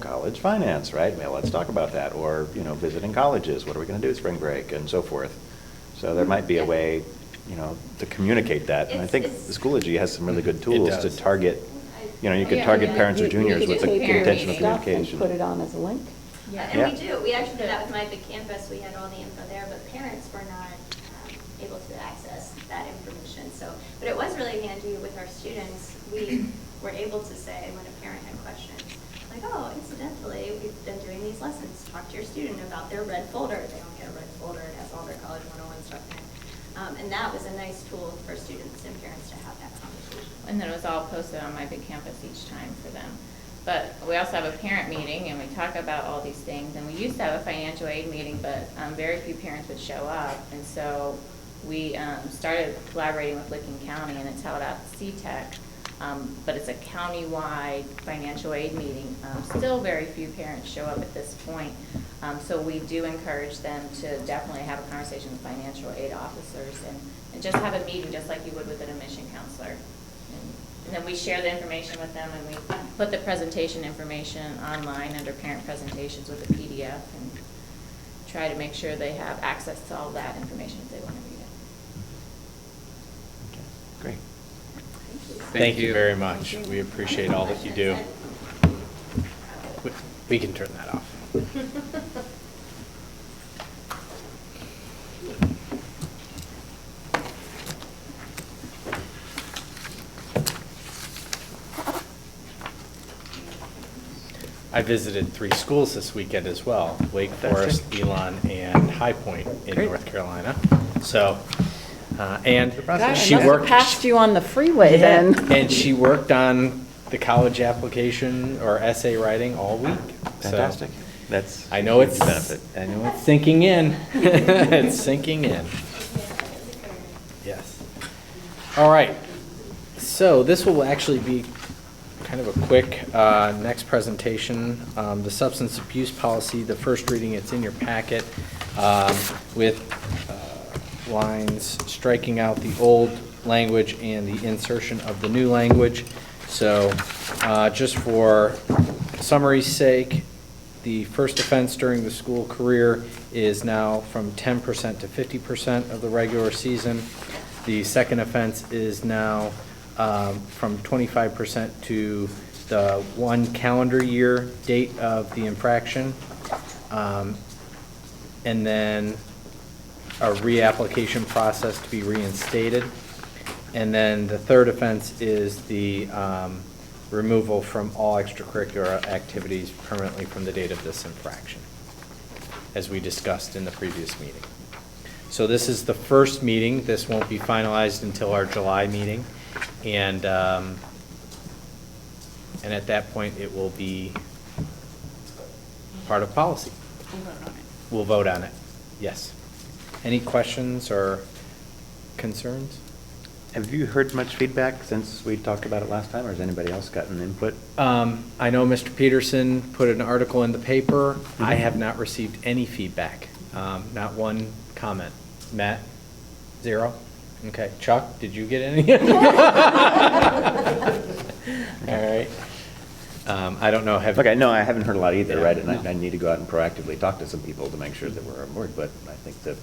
college finance, right? Well, let's talk about that. Or, visiting colleges, what are we going to do at spring break, and so forth. So there might be a way, to communicate that. And I think It's- Schoology has some really good tools to does. target, you could Yeah, target yeah. parents or You juniors could with the take your intentional stuff and communication. put it on as a link. Yeah. And we Yeah. do. We actually did that with my big campus. We had all the info there, but parents were not able to access that information. But it was really handy with our students. We were able to say, when a parent had questions, like, oh, incidentally, we've been doing these lessons. Talk to your student about their red folder. They don't get a red folder. It has all their College 101 stuff in it. And that was a nice tool for students and parents to have that conversation. And then it was all posted on my big campus each time for them. But we also have a parent meeting, and we talk about all these things. And we used to have a financial aid meeting, but very few parents would show up. And so we started collaborating with Licking County, and it's held at CTEC. But it's a county-wide financial aid meeting. Still very few parents show up at this point. So we do encourage them to definitely have a conversation with financial aid officers and just have a meeting just like you would with an admission counselor. And then we share the information with them, and we put the presentation information online under parent presentations with a PDF, and try to make sure they have access to all that information if they want to read it. Okay, Great. Thank you. Thank you very much. We appreciate all that you do. We can turn that off. I visited 3 schools this weekend as well, Wake Forest, Elon, and High Point in Great. North Carolina. So, and God, she I must have worked. passed you on the freeway Yeah, then. and she worked on the college application or essay writing all week. So Fantastic. That's I know a huge it's, benefit. I know it's sinking in. It's sinking in. Yes. All right. So this will actually be kind of a quick next presentation. The substance abuse policy, the first reading, it's in your packet with lines striking out the old language and the insertion of the new language. So just for summary's sake, the first offense during the school career is now from 10% to 50% of the regular season. The second offense is now from 25% to the 1 calendar year date of the infraction. And then a reapplication process to be reinstated. And then the third offense is the removal from all extracurricular activities permanently from the date of this infraction, as we discussed in the previous meeting. So this is the first meeting. This won't be finalized until our July meeting. And at that point, it will be part of policy. We'll vote on it. Yes. Any questions or concerns? Have you heard much feedback since we talked about it last time, or has anybody else gotten input? I know Mr. Peterson put an article in the paper. I have not received any feedback, not one comment. Matt, 0? Okay. Chuck, did you get any? All right. I don't know. Okay, no, I haven't heard a lot either, Yeah, right? And no. I need to go out and proactively talk to some people to make sure that we're on board, but I think the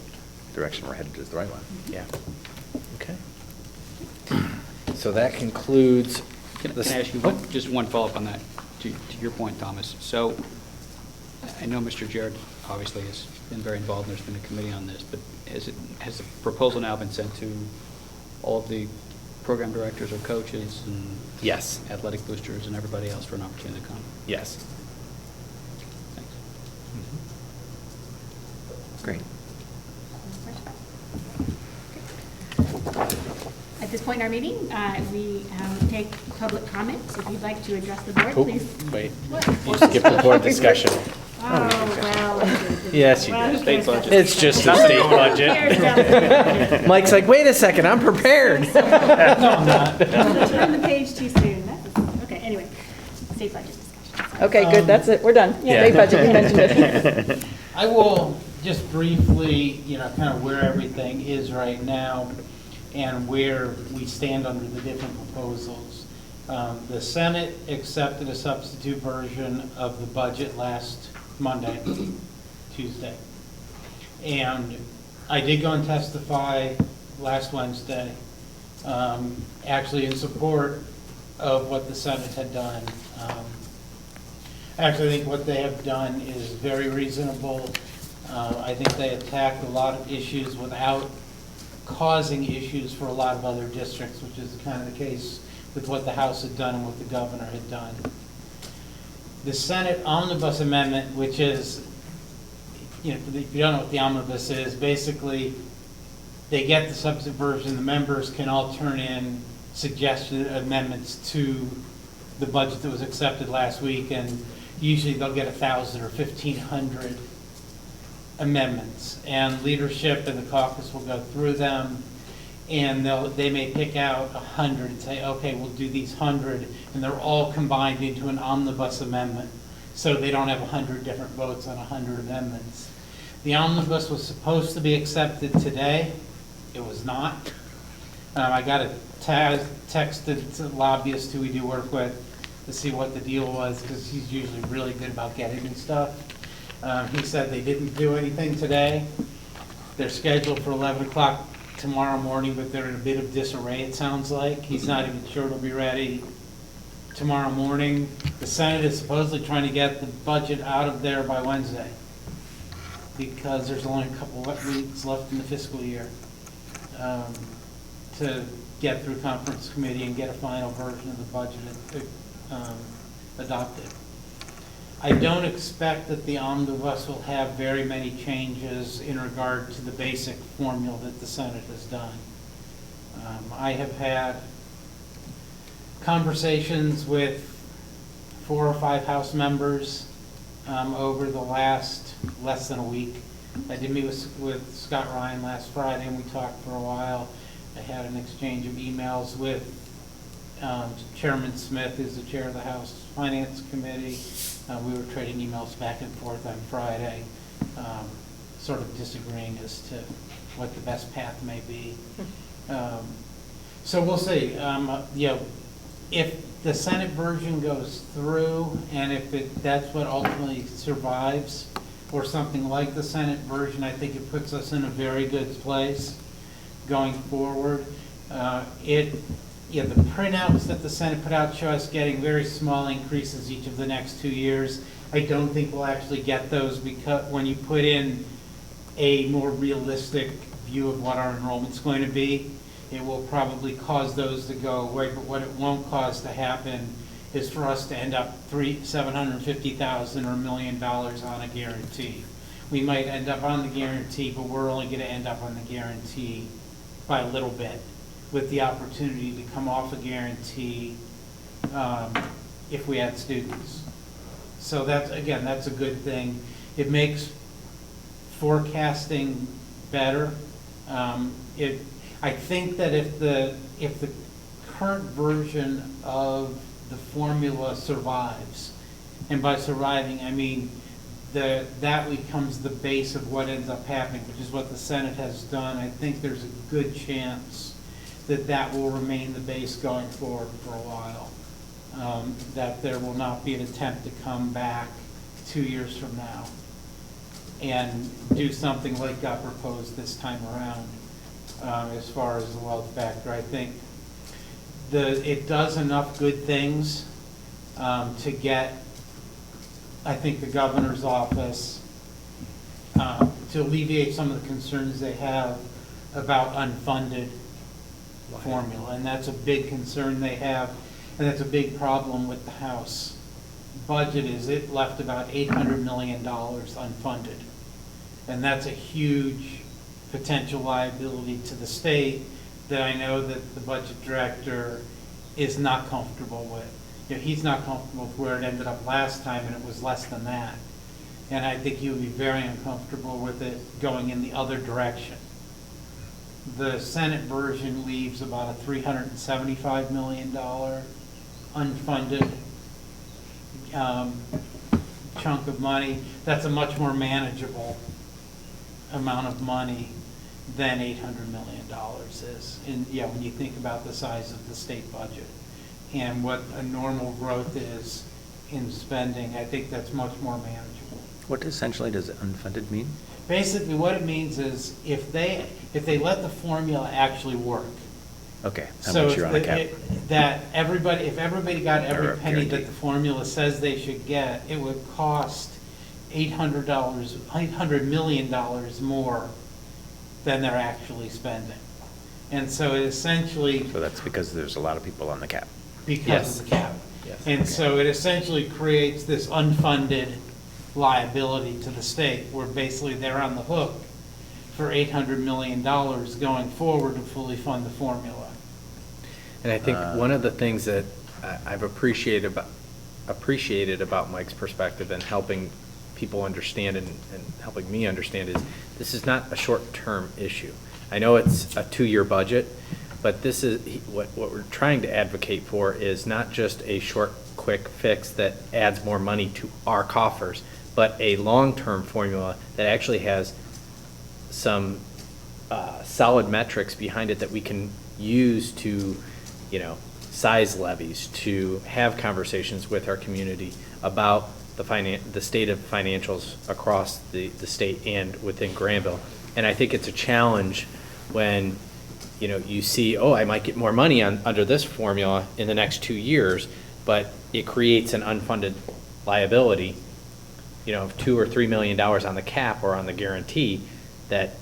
direction we're headed is the right one. Yeah. Okay. So that concludes. Can the- I ask you just one follow-up on that, to your point, Thomas? So I know Mr. Jared obviously has been very involved, and there's been a committee on this, but has the proposal now been sent to all of the program directors or coaches and Yes. athletic boosters and everybody else for an opportunity to come? Yes. Thanks. Great. At this point in our meeting, we take public comments. If you'd like to address the board, Oh, please. wait. What? You skipped the board discussion. Oh, well. Yes, you Well, did. who cares about It's this? just a state Who cares budget. about this? Mike's like, wait a second, I'm prepared. Turn the page too soon. Okay, anyway, state budget discussion. Okay, good, that's it, we're done. Yeah. State budget, we mentioned it. I will just briefly, kind of where everything is right now and where we stand under the different proposals. The Senate accepted a substitute version of the budget last Monday, Tuesday. And I did go and testify last Wednesday, actually in support of what the Senate had done. Actually, I think what they have done is very reasonable. I think they attacked a lot of issues without causing issues for a lot of other districts, which is kind of the case with what the House had done and what the governor had done. The Senate omnibus amendment, which is, if you don't know what the omnibus is, basically they get the substitute version, the members can all turn in suggested amendments to the budget that was accepted last week, and usually they'll get 1,000 or 1,500 amendments, and leadership and the caucus will go through them, and they may pick out 100 and say, okay, we'll do these 100, and they're all combined into an omnibus amendment, so they don't have 100 different votes on 100 amendments. The omnibus was supposed to be accepted today. It was not. I got a texted to lobbyist who we do work with to see what the deal was, because he's usually really good about getting me stuff. He said they didn't do anything today. They're scheduled for 11 o'clock tomorrow morning, but they're in a bit of disarray, it sounds like. He's not even sure it'll be ready tomorrow morning. The Senate is supposedly trying to get the budget out of there by Wednesday, because there's only a couple of weeks left in the fiscal year to get through conference committee and get a final version of the budget adopted. I don't expect that the omnibus will have very many changes in regard to the basic formula that the Senate has done. I have had conversations with 4 or 5 House members over the last less than a week. I did meet with Scott Ryan last Friday, and we talked for a while. I had an exchange of emails with Chairman Smith, who's the chair of the House Finance Committee. We were trading emails back and forth on Friday, sort of disagreeing as to what the best path may be. So we'll see. You know, if the Senate version goes through, and if that's what ultimately survives, or something like the Senate version, I think it puts us in a very good place going forward. The printouts that the Senate put out show us getting very small increases each of the next 2 years. I don't think we'll actually get those, because when you put in a more realistic view of what our enrollment's going to be, it will probably cause those to go away. But what it won't cause to happen is for us to end up $750,000 or $1 million on a guarantee. We might end up on the guarantee, but we're only going to end up on the guarantee by a little bit, with the opportunity to come off a guarantee if we add students. So that's a good thing. It makes forecasting better. I think that if the current version of the formula survives, and by surviving I mean that becomes the base of what ends up happening, which is what the Senate has done, I think there's a good chance that will remain the base going forward for a while. That there will not be an attempt to come back 2 years from now and do something like got proposed this time around as far as the wealth factor. I think it does enough good things to get, I think, the governor's office to alleviate some of the concerns they have about unfunded formula, and that's a big concern they have, and that's a big problem with the House budget. Is it left about $800 million unfunded, and that's a huge potential liability to the state that I know that the budget director is not comfortable with. You know, he's not comfortable with where it ended up last time, and it was less than that. And I think he would be very uncomfortable with it going in the other direction. The Senate version leaves about a $375 million unfunded chunk of money. That's a much more manageable amount of money than $800 million is. And when you think about the size of the state budget and what a normal growth is in spending, I think that's much more manageable. What essentially does unfunded mean? Basically, what it means is if they let the formula actually work. Okay, how So much you're on a cap? if everybody got every penny that the formula says they should get, it would cost $800 million more than they're actually spending. And so it essentially, So that's because there's a lot of people on the cap. because of the cap. Yes. And so it essentially creates this unfunded liability to the state, where basically they're on the hook for $800 million going forward to fully fund the formula. And I think one of the things that I've appreciated about Mike's perspective and helping people understand and helping me understand is this is not a short-term issue. I know it's a 2-year budget, but this is what we're trying to advocate for is not just a short, quick fix that adds more money to our coffers, but a long-term formula that actually has some solid metrics behind it that we can use to, size levies, to have conversations with our community about the state of financials across the state and within Granville. And I think it's a challenge when you see, oh, I might get more money under this formula in the next 2 years, but it creates an unfunded liability, of $2 or $3 million on the cap or on the guarantee that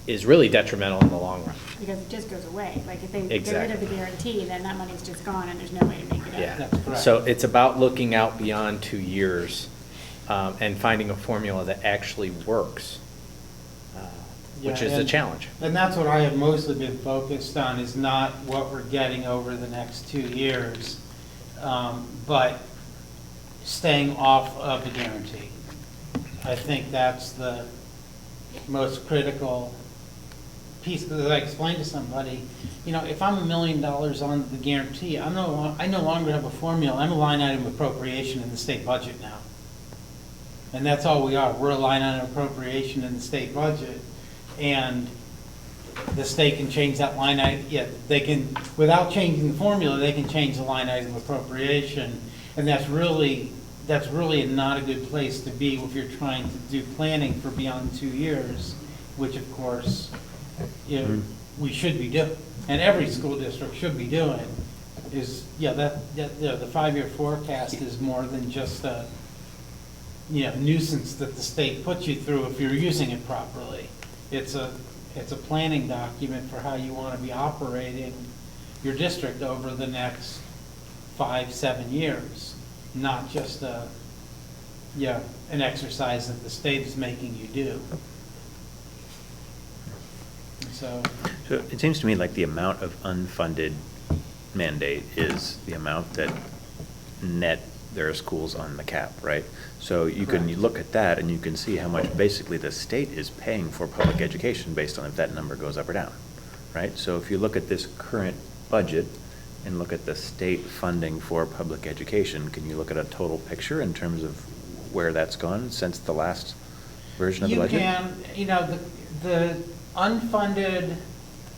is really detrimental in the long run. Because it just goes away. Like, if they get rid of Exactly. the guarantee, then that money's just gone and there's no way to make it up. Yeah, That's correct. so it's about looking out beyond 2 years and finding a formula that actually works, which Yeah, is a and- challenge. And that's what I have mostly been focused on, is not what we're getting over the next 2 years, but staying off of the guarantee. I think that's the most critical piece, because I explained to somebody, if I'm $1 million on the guarantee, I no longer have a formula, I'm a line item appropriation in the state budget now. And that's all we are, we're a line item appropriation in the state budget, and the state can change that line item, they can, without changing the formula, they can change the line item appropriation, and that's really not a good place to be if you're trying to do planning for beyond 2 years, which of course, we should be doing, and every school district should be doing, is, the 5-year forecast is more than just a, nuisance that the state puts you through if you're using it properly. It's a planning document for how you want to be operating your district over the next 5-7 years, not just an exercise that the state is making you do. So it seems to me like the amount of unfunded mandate is the amount that net there are schools on the cap, right? So you look at that and you can see how much basically the state is paying for public education based on if that number goes up or down, right? So if you look at this current budget and look at the state funding for public education, can you look at a total picture in terms of where that's gone since the last version of the budget? You can, the unfunded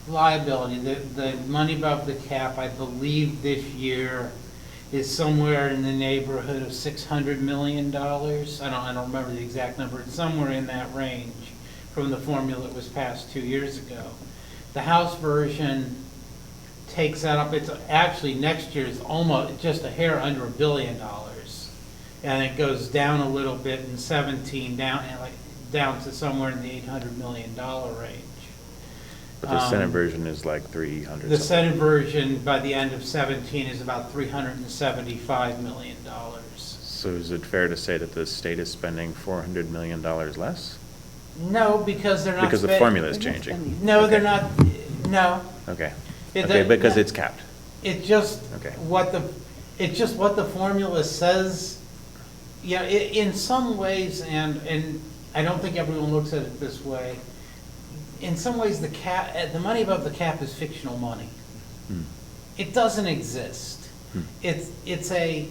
liability, the money above the cap, I believe this year is somewhere in the neighborhood of $600 million. I don't remember the exact number. It's somewhere in that range from the formula that was passed 2 years ago. The House version takes that up. It's actually next year is almost just a hair under $1 billion, and it goes down a little bit in 17, down to somewhere in the $800 million range. But the Senate version is like 300 The something. Senate version by the end of 17 is about $375 million. So is it fair to say that the state is spending $400 million less? No, because they're not. Because the formula is changing? No, Okay. they're not, no. Okay, It- okay, because no. it's capped. It's just Okay. what the formula says. In some ways, and I don't think everyone looks at it this way, in some ways the money above the cap is fictional money. It doesn't exist. It's a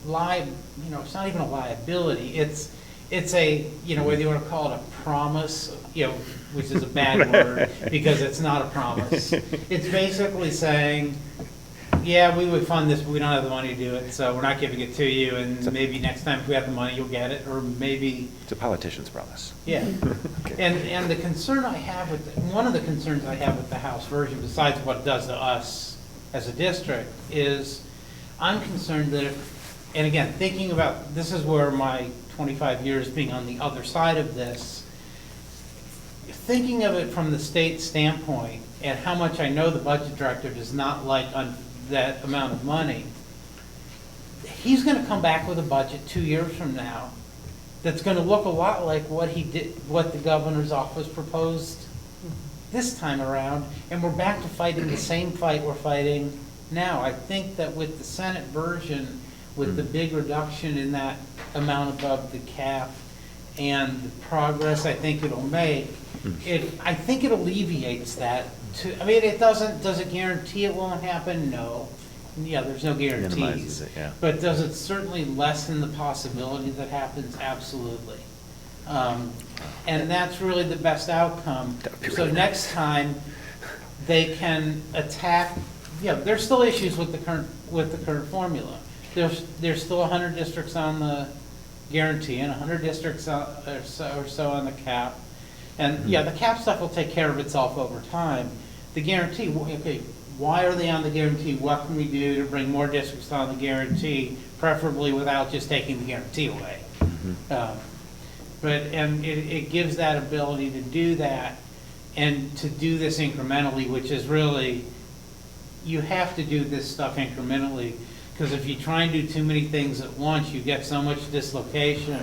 it's not even a liability. It's a, whether you want to call it a promise, which is a bad word because it's not a promise. It's basically saying, yeah, we would fund this, but we don't have the money to do it, so we're not giving it to you, and maybe next time if we have the money, you'll get it, or maybe. It's a politician's promise. Yeah. Okay. And the concern I have one of the concerns I have with the House version, besides what it does to us as a district, is I'm concerned that if, and again, thinking about, this is where my 25 years being on the other side of this, thinking of it from the state standpoint, and how much I know the budget director does not like that amount of money, he's going to come back with a budget 2 years from now that's going to look a lot like what the governor's office proposed this time around, and we're back to fighting the same fight we're fighting now. I think that with the Senate version, with the big reduction in that amount above the cap and the progress I think it'll make, I think it alleviates that. Does it guarantee it won't happen? No. Yeah, there's no guarantees. Minimizes it, yeah. But does it certainly lessen the possibility that happens? Absolutely. And that's really the best outcome. That would be So really next time, they can attack, there's still issues with the current formula. There's still 100 districts on the guarantee and 100 districts or so on the cap. And the cap stuff will take care of itself over time. the guarantee, okay, why are they on the guarantee? What can we do to bring more districts on the guarantee, preferably without just taking the guarantee away? And it gives that ability to do that and to do this incrementally, which is really, you have to do this stuff incrementally, because if you try and do too many things at once, you get so much dislocation.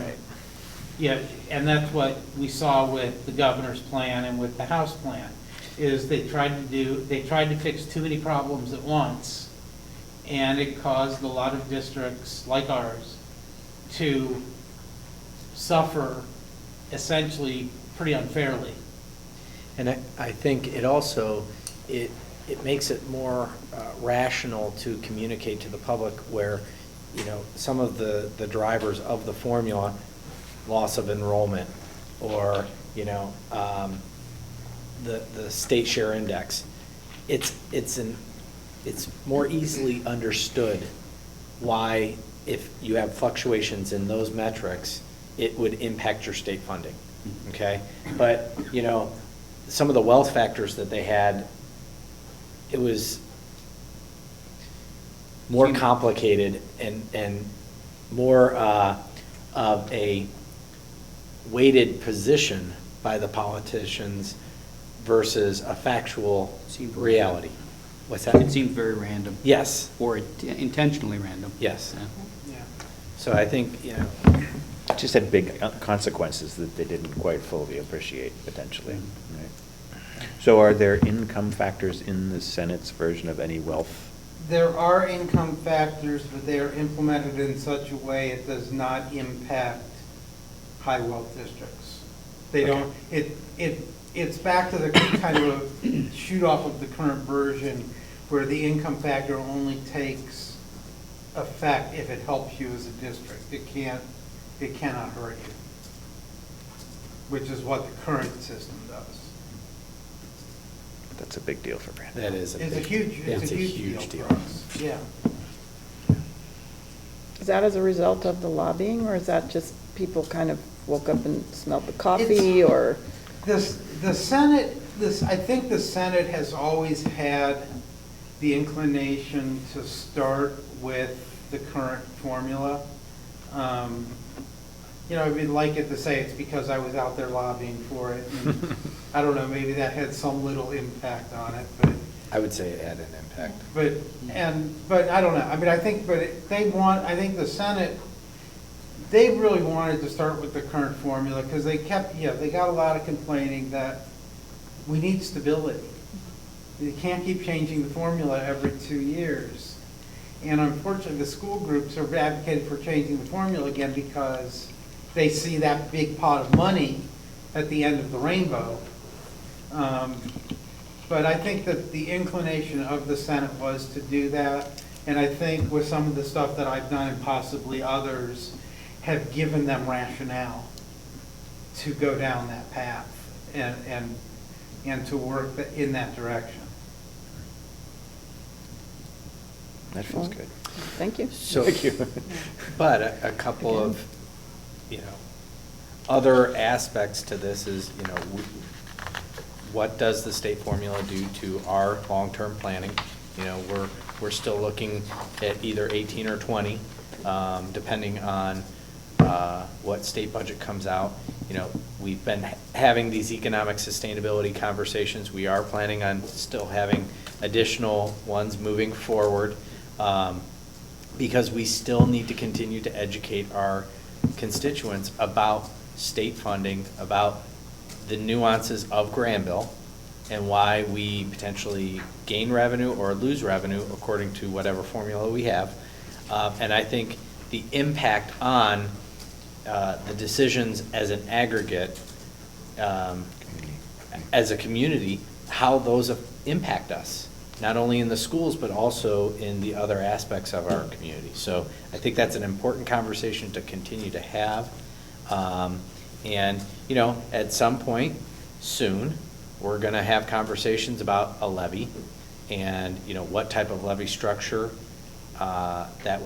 Yeah, and that's what we saw with the governor's plan and with the House plan, is they tried to fix too many problems at once, and it caused a lot of districts like ours to suffer essentially pretty unfairly. And I think it also, it makes it more rational to communicate to the public where, you know, some of the drivers of the formula, loss of enrollment, or, you know, the state share index, it's more easily understood why, if you have fluctuations in those metrics, it would impact your state funding, okay? But, you know, some of the wealth factors that they had, it was more complicated and more of a weighted position by the politicians versus a factual reality. What's that? It seemed very random. Yes. Or intentionally random. Yes. Yeah. Yeah. So I think, you know, It just had big consequences that they didn't quite fully appreciate, potentially. Right. So are there income factors in the Senate's version of any wealth? There are income factors, but they are implemented in such a way it does not impact high wealth districts. They don't, it's back to the kind of a shoot off of the current version where the income factor only takes effect if it helps you as a district. It cannot hurt you, which is what the current system does. That's a big deal for Brandon. that is It's a huge deal for us. Yeah. Is that as a result of the lobbying, or is that just people kind of woke up and smelled the coffee, or? The Senate, I think the Senate has always had the inclination to start with the current formula. You know, I'd like it to say it's because I was out there lobbying for it. And I don't know, maybe that had some little impact on it, but. I would say it had an impact. But I don't know. I mean, I think the Senate, they really wanted to start with the current formula because they got a lot of complaining that we need stability. You can't keep changing the formula every 2 years. And unfortunately, the school groups are advocating for changing the formula again because they see that big pot of money at the end of the rainbow. But I think that the inclination of the Senate was to do that. And I think with some of the stuff that I've done and possibly others have given them rationale to go down that path and to work in that direction. That feels Well, good. Thank you. So, Thank you. but a couple of, you know, other aspects to this is, you know, what does the state formula do to our long-term planning? You know, we're still looking at either 18 or 20, depending on what state budget comes out. You know, we've been having these economic sustainability conversations. We are planning on still having additional ones moving forward, because we still need to continue to educate our constituents about state funding, about the nuances of Granville, and why we potentially gain revenue or lose revenue according to whatever formula we have. And I think the impact on the decisions as an aggregate, as a community, how those impact us, not only in the schools, but also in the other aspects of our community. So I think that's an important conversation to continue to have. And, you know, at some point soon, we're going to have conversations about a levy and, you know, what type of levy structure that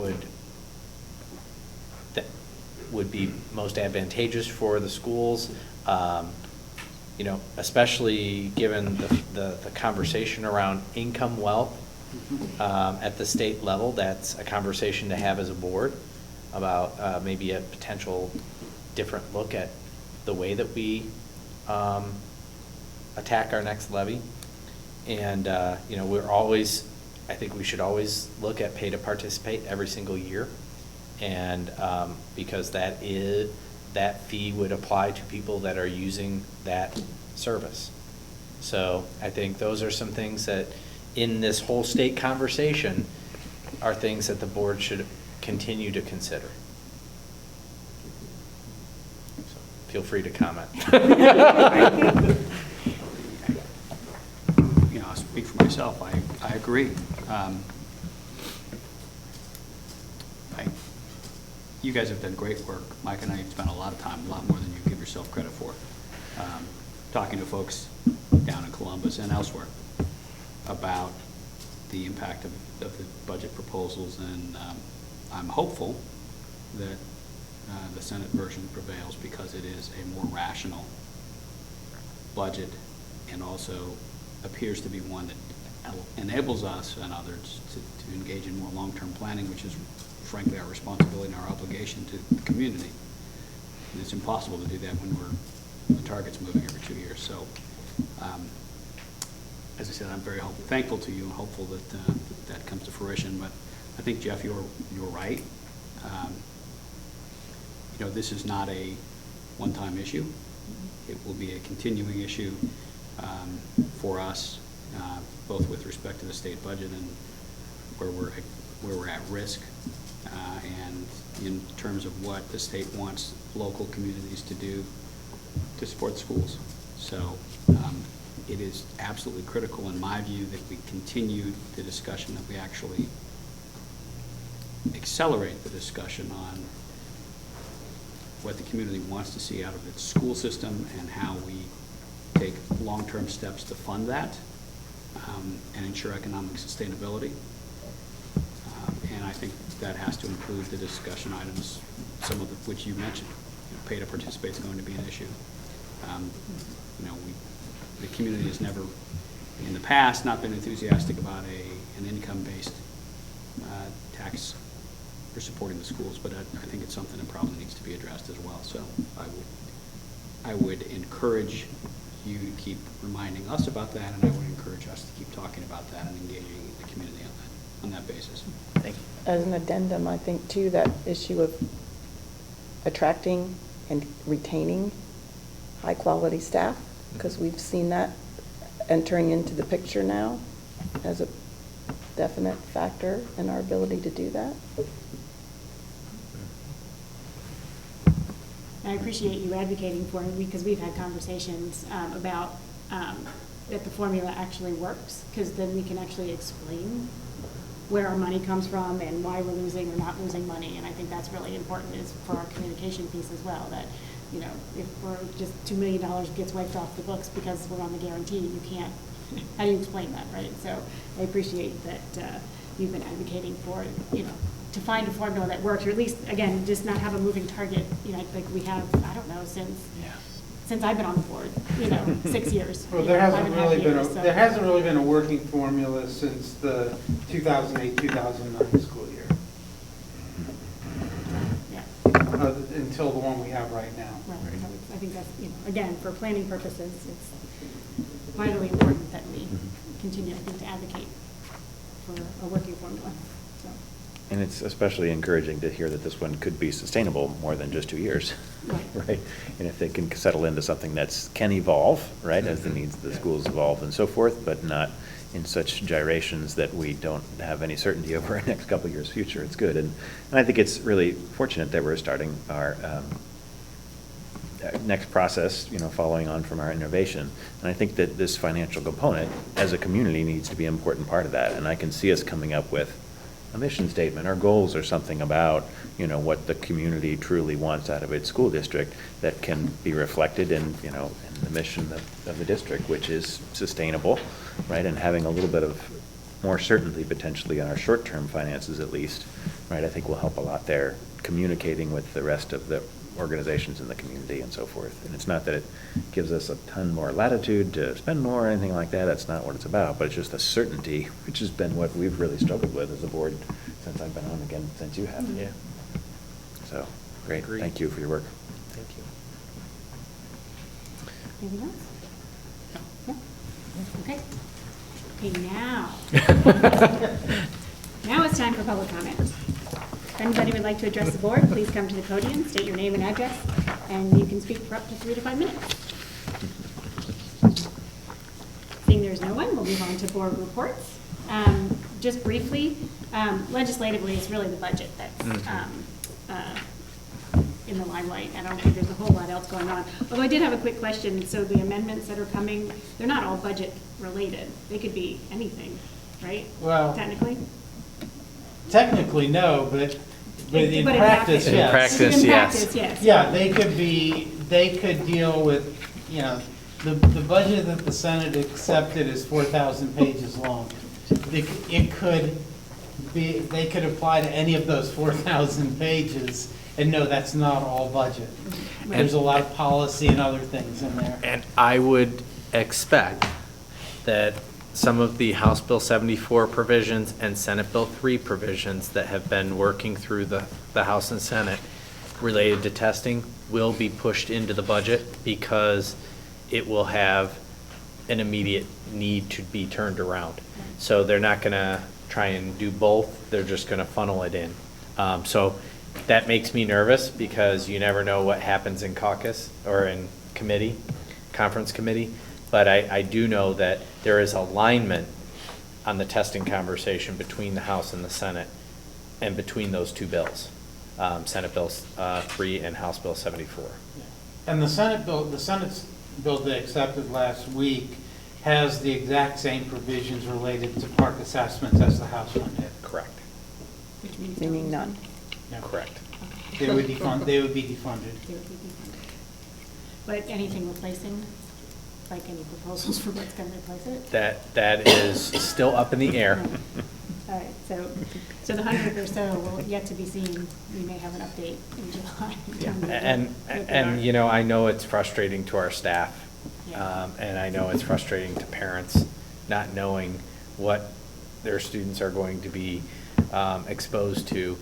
would be most advantageous for the schools. especially given the conversation around income wealth at the state level, that's a conversation to have as a board about maybe a potential different look at the way that we attack our next levy. And, I think we should always look at pay to participate every single year. And because that fee would apply to people that are using that service. So I think those are some things that in this whole state conversation are things that the board should continue to consider. So feel free to comment. I'll speak for myself. I agree. You guys have done great work. Mike and I have spent a lot of time, a lot more than you give yourself credit for, talking to folks down in Columbus and elsewhere about the impact of the budget proposals, and I'm hopeful that the Senate version prevails because it is a more rational budget and also appears to be one that enables us and others to engage in more long-term planning, which is frankly our responsibility and our obligation to the community. And it's impossible to do that when the target's moving every 2 years. So, as I said, I'm very thankful to you and hopeful that that comes to fruition. But I think, Jeff, you're right. This is not a one-time issue. It will be a continuing issue for us, both with respect to the state budget and where we're at risk, and in terms of what the state wants local communities to do to support schools. So it is absolutely critical, in my view, that we continue the discussion, that we actually accelerate the discussion on what the community wants to see out of its school system and how we take long-term steps to fund that and ensure economic sustainability. And I think that has to include the discussion items, some of which you mentioned. Pay to participate is going to be an issue. The community has never, in the past, not been enthusiastic about an income-based tax for supporting the schools, but I think it's something that probably needs to be addressed as well. So I would encourage you to keep reminding us about that, and I would encourage us to keep talking about that and engaging the community on that basis. Thank you. As an addendum, I think too, that issue of attracting and retaining high-quality staff, because we've seen that entering into the picture now as a definite factor in our ability to do that. I appreciate you advocating for me, because we've had conversations about that the formula actually works, because then we can actually explain where our money comes from and why we're losing or not losing money. And I think that's really important, is for our communication piece as well, that, if we're just $2 million gets wiped off the books because we're on the guarantee, you can't, how do you explain that, right? So I appreciate that you've been advocating for, to find a formula that works, or at least, again, just not have a moving target, like we have, I don't know, since I've been on the board, 6 years. Well, there hasn't really been a working formula since the 2008-2009 school year. Yeah. Until the one we have right now. Right. So I think that's, again, for planning purposes, it's vitally important that we continue, I think, to advocate for a working formula. So. And it's especially encouraging to hear that this one could be sustainable more than just 2 years. Right. Right? And if they can settle into something that can evolve, right, as the needs of the schools evolve and so forth, but not in such gyrations that we don't have any certainty over our next couple of years' future, it's good. And I think it's really fortunate that we're starting our next process, following on from our innovation. And I think that this financial component, as a community, needs to be an important part of that. And I can see us coming up with a mission statement or goals or something about, what the community truly wants out of its school district that can be reflected in the mission of the district, which is sustainable, right? And having a little bit of more certainty potentially on our short-term finances at least, right? I think will help a lot there. Communicating with the rest of the organizations in the community and so forth. And it's not that it gives us a ton more latitude to spend more or anything like that. That's not what it's about, but it's just a certainty, which has been what we've really struggled with as a board since I've been on again, since you have. Yeah. So, great. Agreed. Thank you for your work. Thank you. Anything else? No? Okay. Okay, now. Now it's time for public comment. If anybody would like to address the board, please come to the podium, state your name and address, and you can speak for up to 3 to 5 minutes. Seeing there's no one, we'll move on to board reports. Just briefly, legislatively, it's really the budget that's in the limelight. I don't think there's a whole lot else going on. Although I did have a quick question. So the amendments that are coming, they're not all budget related. They could be anything, right? Well, Technically? technically, no, but in But practice, In yes. practice, In yes. practice, yes. Yeah, they could deal with, you know, the budget that the Senate accepted is 4,000 pages long. It could be, they could apply to any of those 4,000 pages, and no, that's not all budget. There's a lot of policy and other things in there. And I would expect that some of the House Bill 74 provisions and Senate Bill 3 provisions that have been working through the House and Senate related to testing will be pushed into the budget because it will have an immediate need to be turned around. So they're not going to try and do both, they're just going to funnel it in. So that makes me nervous because you never know what happens in caucus or in committee, conference committee. But I do know that there is alignment on the testing conversation between the House and the Senate and between those two bills, Senate Bill 3 and House Bill 74. And the Senate's bill they accepted last week has the exact same provisions related to park assessments as the House one did. Correct. Which means Meaning none. Yeah. Correct. They would be defunded. They would be defunded. But anything replacing, like any proposals for what's going to replace it? That is still up in the air. All right, so the 100 or so will yet to be seen. We may have an update in July. Yeah, and you know, I know it's frustrating to our staff, Yeah. and I know it's frustrating to parents, not knowing what their students are going to be exposed to,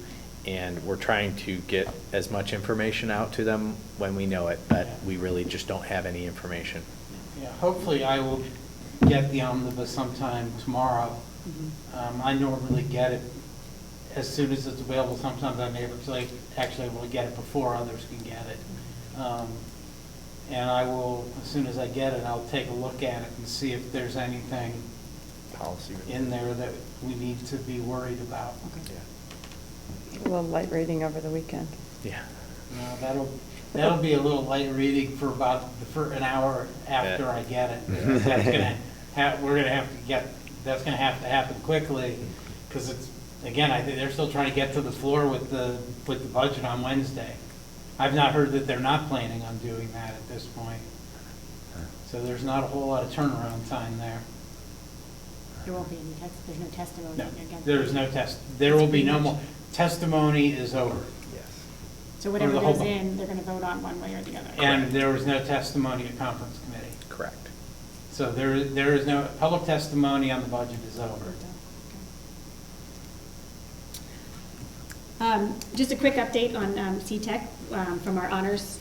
and we're trying to get as much information out to them when we know it, but we really just don't have any information. Yeah, hopefully I will get the omnibus sometime tomorrow. I normally get it as soon as it's available. Sometimes I'm actually able to get it before others can get it. And I will, as soon as I get it, I'll take a look at it and see if there's anything Policy. in there that we need to be worried about. A little light reading over the weekend. Yeah. That'll be a little light reading for for an hour after I get it. We're gonna have to that's gonna have to happen quickly, because it's, again, I think they're still trying to get to the floor with the budget on Wednesday. I've not heard that they're not planning on doing that at this point. So there's not a whole lot of turnaround time there. There won't be any there's no testimony No, against. there is no there will be no more. Testimony is over. Yes. So whatever Or the whole goes bu- in, they're going to vote on one way or the other. And there was no testimony at conference committee. Correct. So there is no, public testimony on the budget is over. Just a quick update on CTEC from our honors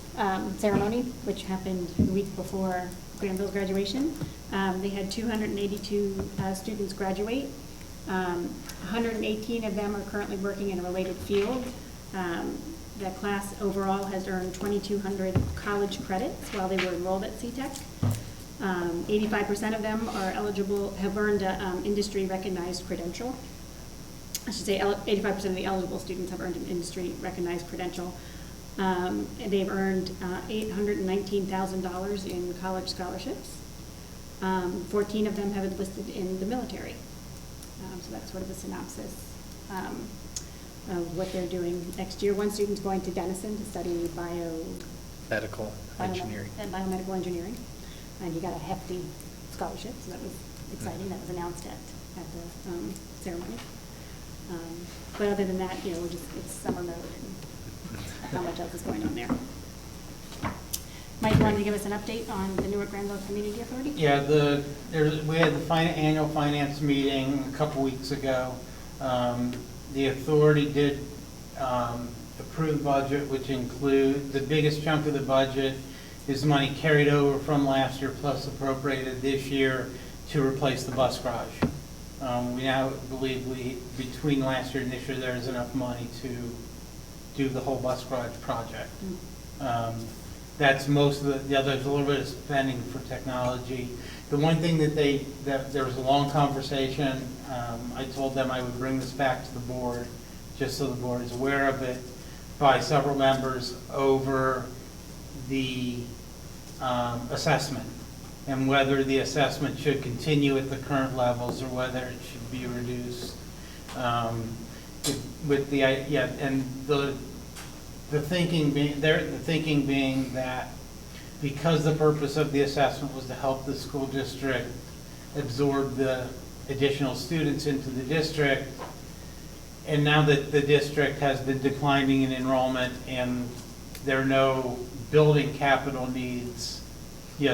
ceremony, which happened the week before Granville's graduation. They had 282 students graduate. 118 of them are currently working in a related field. That class overall has earned 2,200 college credits while they were enrolled at CTEC. 85% of them are eligible, have earned an industry-recognized credential. I should say 85% of the eligible students have earned an industry-recognized credential. And they've earned $819,000 in college scholarships. 14 of them have enlisted in the military. So that's sort of a synopsis of what they're doing next year. One student's going to Denison to study Medical engineering. biomedical engineering, and he got a hefty scholarship, so that was exciting. That was announced at the ceremony. But other than that, it's summer mode and not much else is going on there. Mike, you wanted to give us an update on the Newark Granville Community Authority? Yeah, we had the annual finance meeting a couple weeks ago. The authority did approve budget, which include, the biggest chunk of the budget is money carried over from last year plus appropriated this year to replace the bus garage. We now believe between last year and this year, there's enough money to do the whole bus garage project. That's most of the others, a little bit of spending for technology. The one thing that there was a long conversation, I told them I would bring this back to the board, just so the board is aware of it, by several members over the assessment, and whether the assessment should continue at the current levels or whether it should be reduced. The thinking being that because the purpose of the assessment was to help the school district absorb the additional students into the district, and now that the district has been declining in enrollment and there are no building capital needs,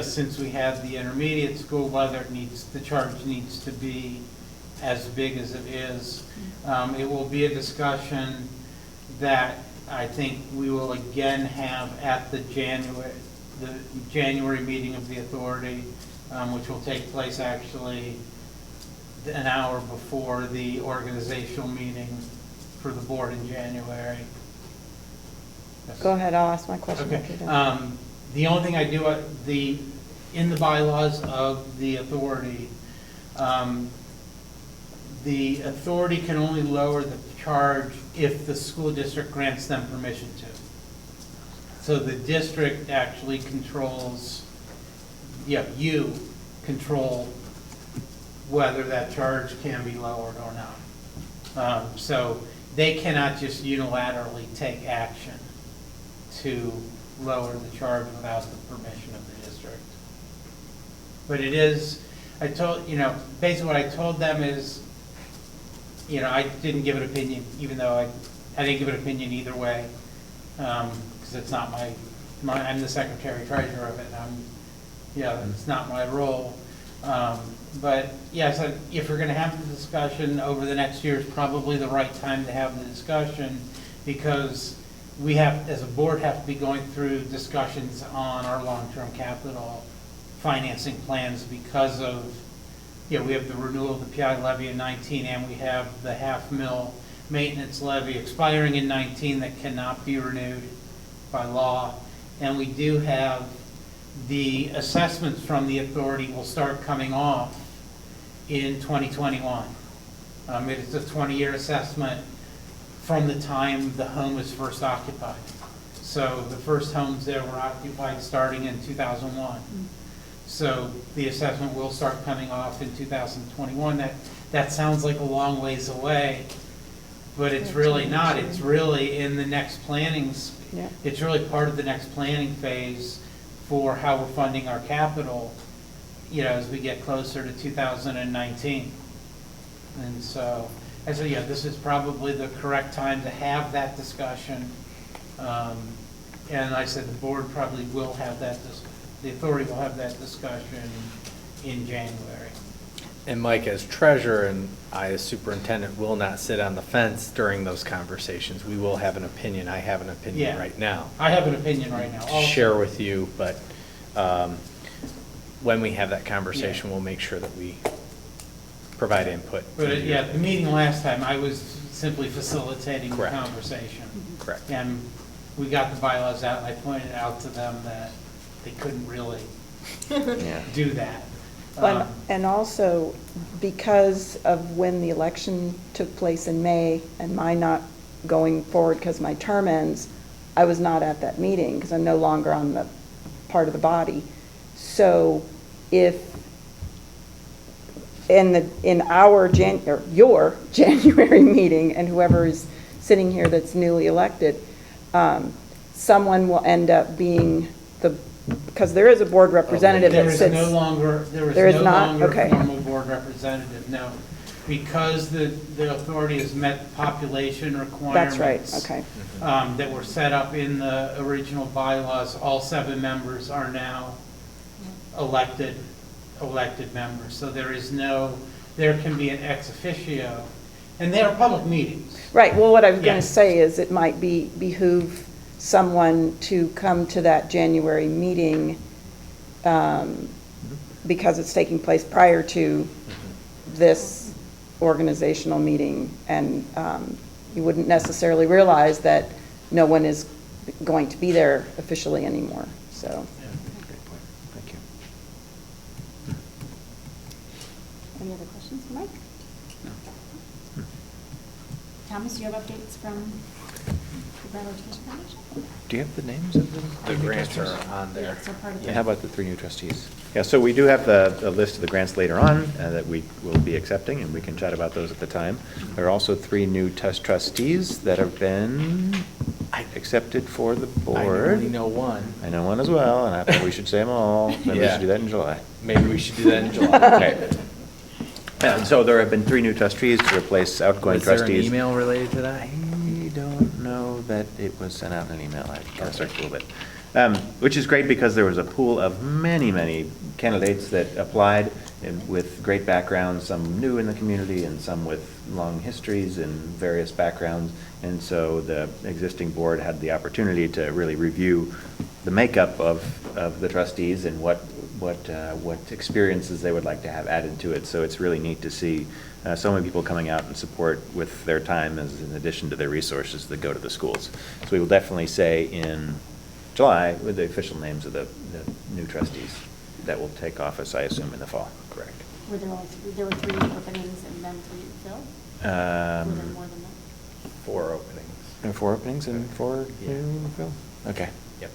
since we have the intermediate school, whether the charge needs to be as big as it is. It will be a discussion that I think we will again have at the January meeting of the authority, which will take place actually an hour before the organizational meeting for the board in January. Yes. Go ahead, I'll ask my question. Okay. After that. The only thing I do, in the bylaws of the authority can only lower the charge if the school district grants them permission to. So the district actually controls, you control whether that charge can be lowered or not. So they cannot just unilaterally take action to lower the charge without the permission of the district. But it is, basically what I told them is, I didn't give an opinion, even though I didn't give an opinion either way, because it's not I'm the secretary treasurer of it, it's not my role. But yes, if we're going to have the discussion over the next year, is probably the right time to have the discussion, because we have, as a board, have to be going through discussions on our long-term capital financing plans because of, we have the renewal of the PI levy in 19, and we have the $500,000 maintenance levy expiring in 19 that cannot be renewed by law. And we do have the assessments from the authority will start coming off in 2021. It's a 20-year assessment from the time the home was first occupied. So the first homes there were occupied starting in 2001. So the assessment will start coming off in 2021. That sounds like a long ways away, but it's really not. It's really in the next it's really part of the next planning phase for how we're funding our capital, as we get closer to 2019. And so, this is probably the correct time to have that discussion. And I said the board probably will have the authority will have that discussion in January. And Mike, as treasurer, and I as superintendent, will not sit on the fence during those conversations. We will have an opinion. I have an opinion right now. I have an opinion right now also. Share with you, but when we have that conversation, we'll make sure that we provide input. But the meeting last time, I was simply facilitating the conversation. Correct. And we got the bylaws out, and I pointed out to them that they couldn't really do that. And also, because of when the election took place in May and my not going forward because my term ends, I was not at that meeting because I'm no longer on the part of the body. So if in your January meeting, and whoever is sitting here that's newly elected, someone will end up being because there is a board representative that sits. There is no longer a formal board representative, no. because the authority has met population requirements. That's right, okay. That were set up in the original bylaws, all 7 members are now elected members. So there can be an ex officio, and they are public meetings. Right, well, what I was going Yeah. to say is it might behoove someone to come to that January meeting because it's taking place prior to this organizational meeting, and you wouldn't necessarily realize that no one is going to be there officially anymore, so. Great point. Thank you. Any other questions for Mike? Thomas, do you have updates from the Brown Education Foundation? Do you have the names of the The new grants trustees? are on there. Yeah, so part of And how about the 3 new trustees? Yeah, so we do have a list of the grants later on that we will be accepting, and we can chat about those at the time. There are also 3 new test trustees that have been accepted for the I board. only know one. I know one as well, and I thought we should say them all. Maybe we Yeah. should do that in July. Maybe we should do that in July. Okay. And so there have been 3 new trustees to replace outgoing Was there trustees. an email related to that? I don't know that it was sent out in an email. I gotta search a little bit. Which is great because there was a pool of many, many candidates that applied and with great backgrounds, some new in the community and some with long histories and various backgrounds. And so the existing board had the opportunity to really review the makeup of the trustees and what experiences they would like to have added to it. So it's really neat to see so many people coming out in support with their time as in addition to their resources that go to the schools. So we will definitely say in July with the official names of the new trustees that will take office, I assume, in the fall. Correct. Were there there were 3 openings and then 3 filled? Were there more than that? 4 openings. There are 4 openings and 4 Yeah. new fill? Okay. Yep.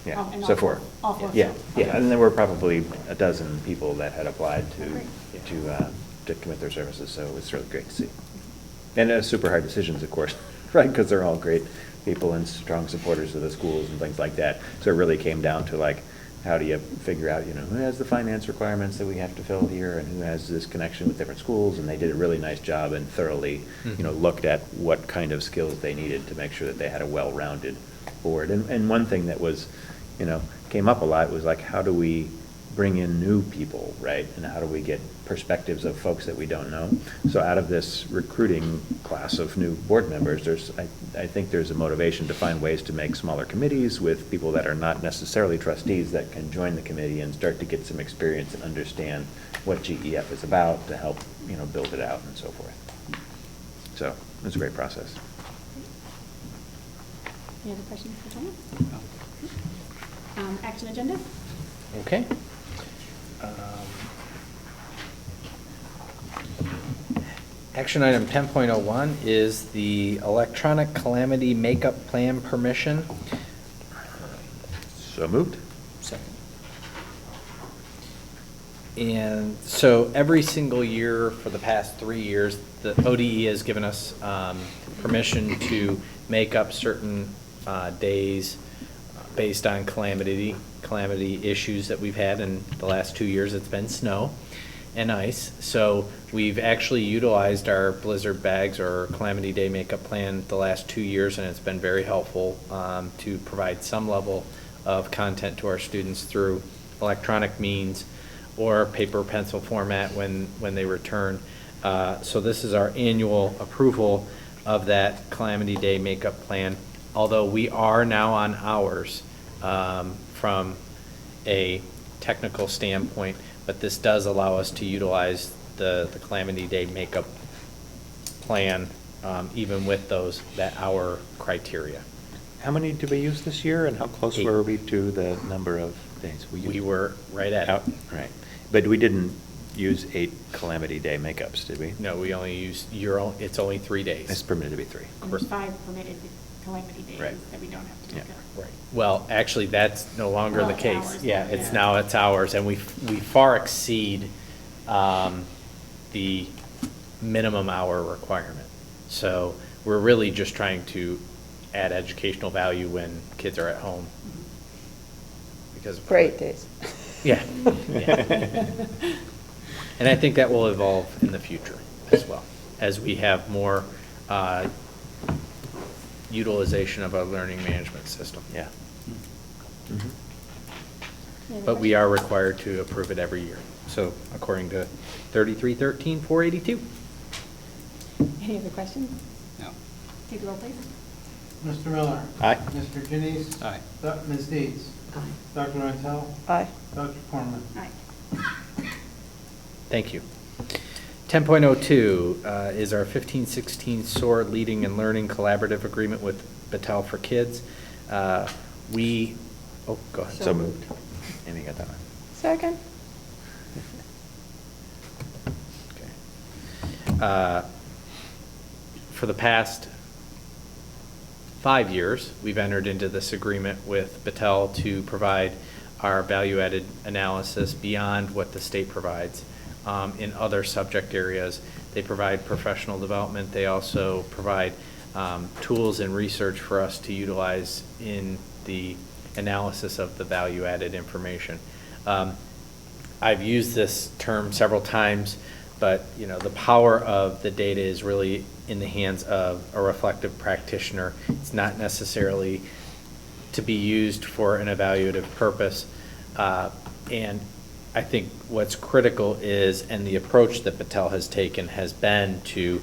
Yeah, Oh, and so all 4. all 4 Yeah, filled. yeah, Okay. and there were probably a dozen people that had applied Great. to commit their services, so it's really great to see. And super hard decisions, of course, right, because they're all great people and strong supporters of the schools and things like that. So it really came down to like, how do you figure out, who has the finance requirements that we have to fill here and who has this connection with different schools? And they did a really nice job and thoroughly, looked at what kind of skills they needed to make sure that they had a well-rounded board. And one thing that was, came up a lot was like, how do we bring in new people, right? And how do we get perspectives of folks that we don't know? So out of this recruiting class of new board members, I think there's a motivation to find ways to make smaller committees with people that are not necessarily trustees that can join the committee and start to get some experience and understand what GEF is about to help, build it out and so forth. So it's a great process. Any other questions for Thomas? Action agenda? Okay. Action item 10.01 is the electronic calamity makeup plan permission. So moved? Second. And so every single year for the past 3 years, the ODE has given us permission to make up certain days based on calamity issues that we've had in the last 2 years. It's been snow and ice. So we've actually utilized our blizzard bags or calamity day makeup plan the last 2 years, and it's been very helpful to provide some level of content to our students through electronic means or paper pencil format when they return. So this is our annual approval of that calamity day makeup plan, although we are now on hours from a technical standpoint, but this does allow us to utilize the calamity day makeup plan even with that hour criteria. How many did we use this year, and how close 8. were we to the number of days? We were right at Out, it. right. But we didn't use 8 calamity day makeups, did we? No, we only use it's only 3 days. It's permitted to be 3. And there's 5 permitted calamity days Right. that we don't have to Yeah. make up. Right. Well, actually, that's no longer Well, the it's case. ours Yeah, now, it's yeah. now, it's ours, and we far exceed the minimum hour requirement. So we're really just trying to add educational value when kids are at home. Because of Great days. Yeah, yeah. And I think that will evolve in the future. as well, as we have more utilization of our learning management system. Yeah. But we are required to approve it every year, so according to 3313-482. Any other questions? No. Take the roll, please. Mr. Miller? Aye. Mr. Janice? Aye. Ms. Deeds? Aye. Dr. Rantel? Aye. Dr. Corman? Aye. Thank you. 10.02 is our 15-16 SOAR Leading and Learning Collaborative Agreement with Battelle for Kids. Oh, go ahead. So moved. Amy got that one. Second? Okay. For the past 5 years, we've entered into this agreement with Battelle to provide our value-added analysis beyond what the state provides in other subject areas. They provide professional development. They also provide tools and research for us to utilize in the analysis of the value-added information. I've used this term several times, but the power of the data is really in the hands of a reflective practitioner. It's not necessarily to be used for an evaluative purpose. And I think what's critical is, and the approach that Battelle has taken has been to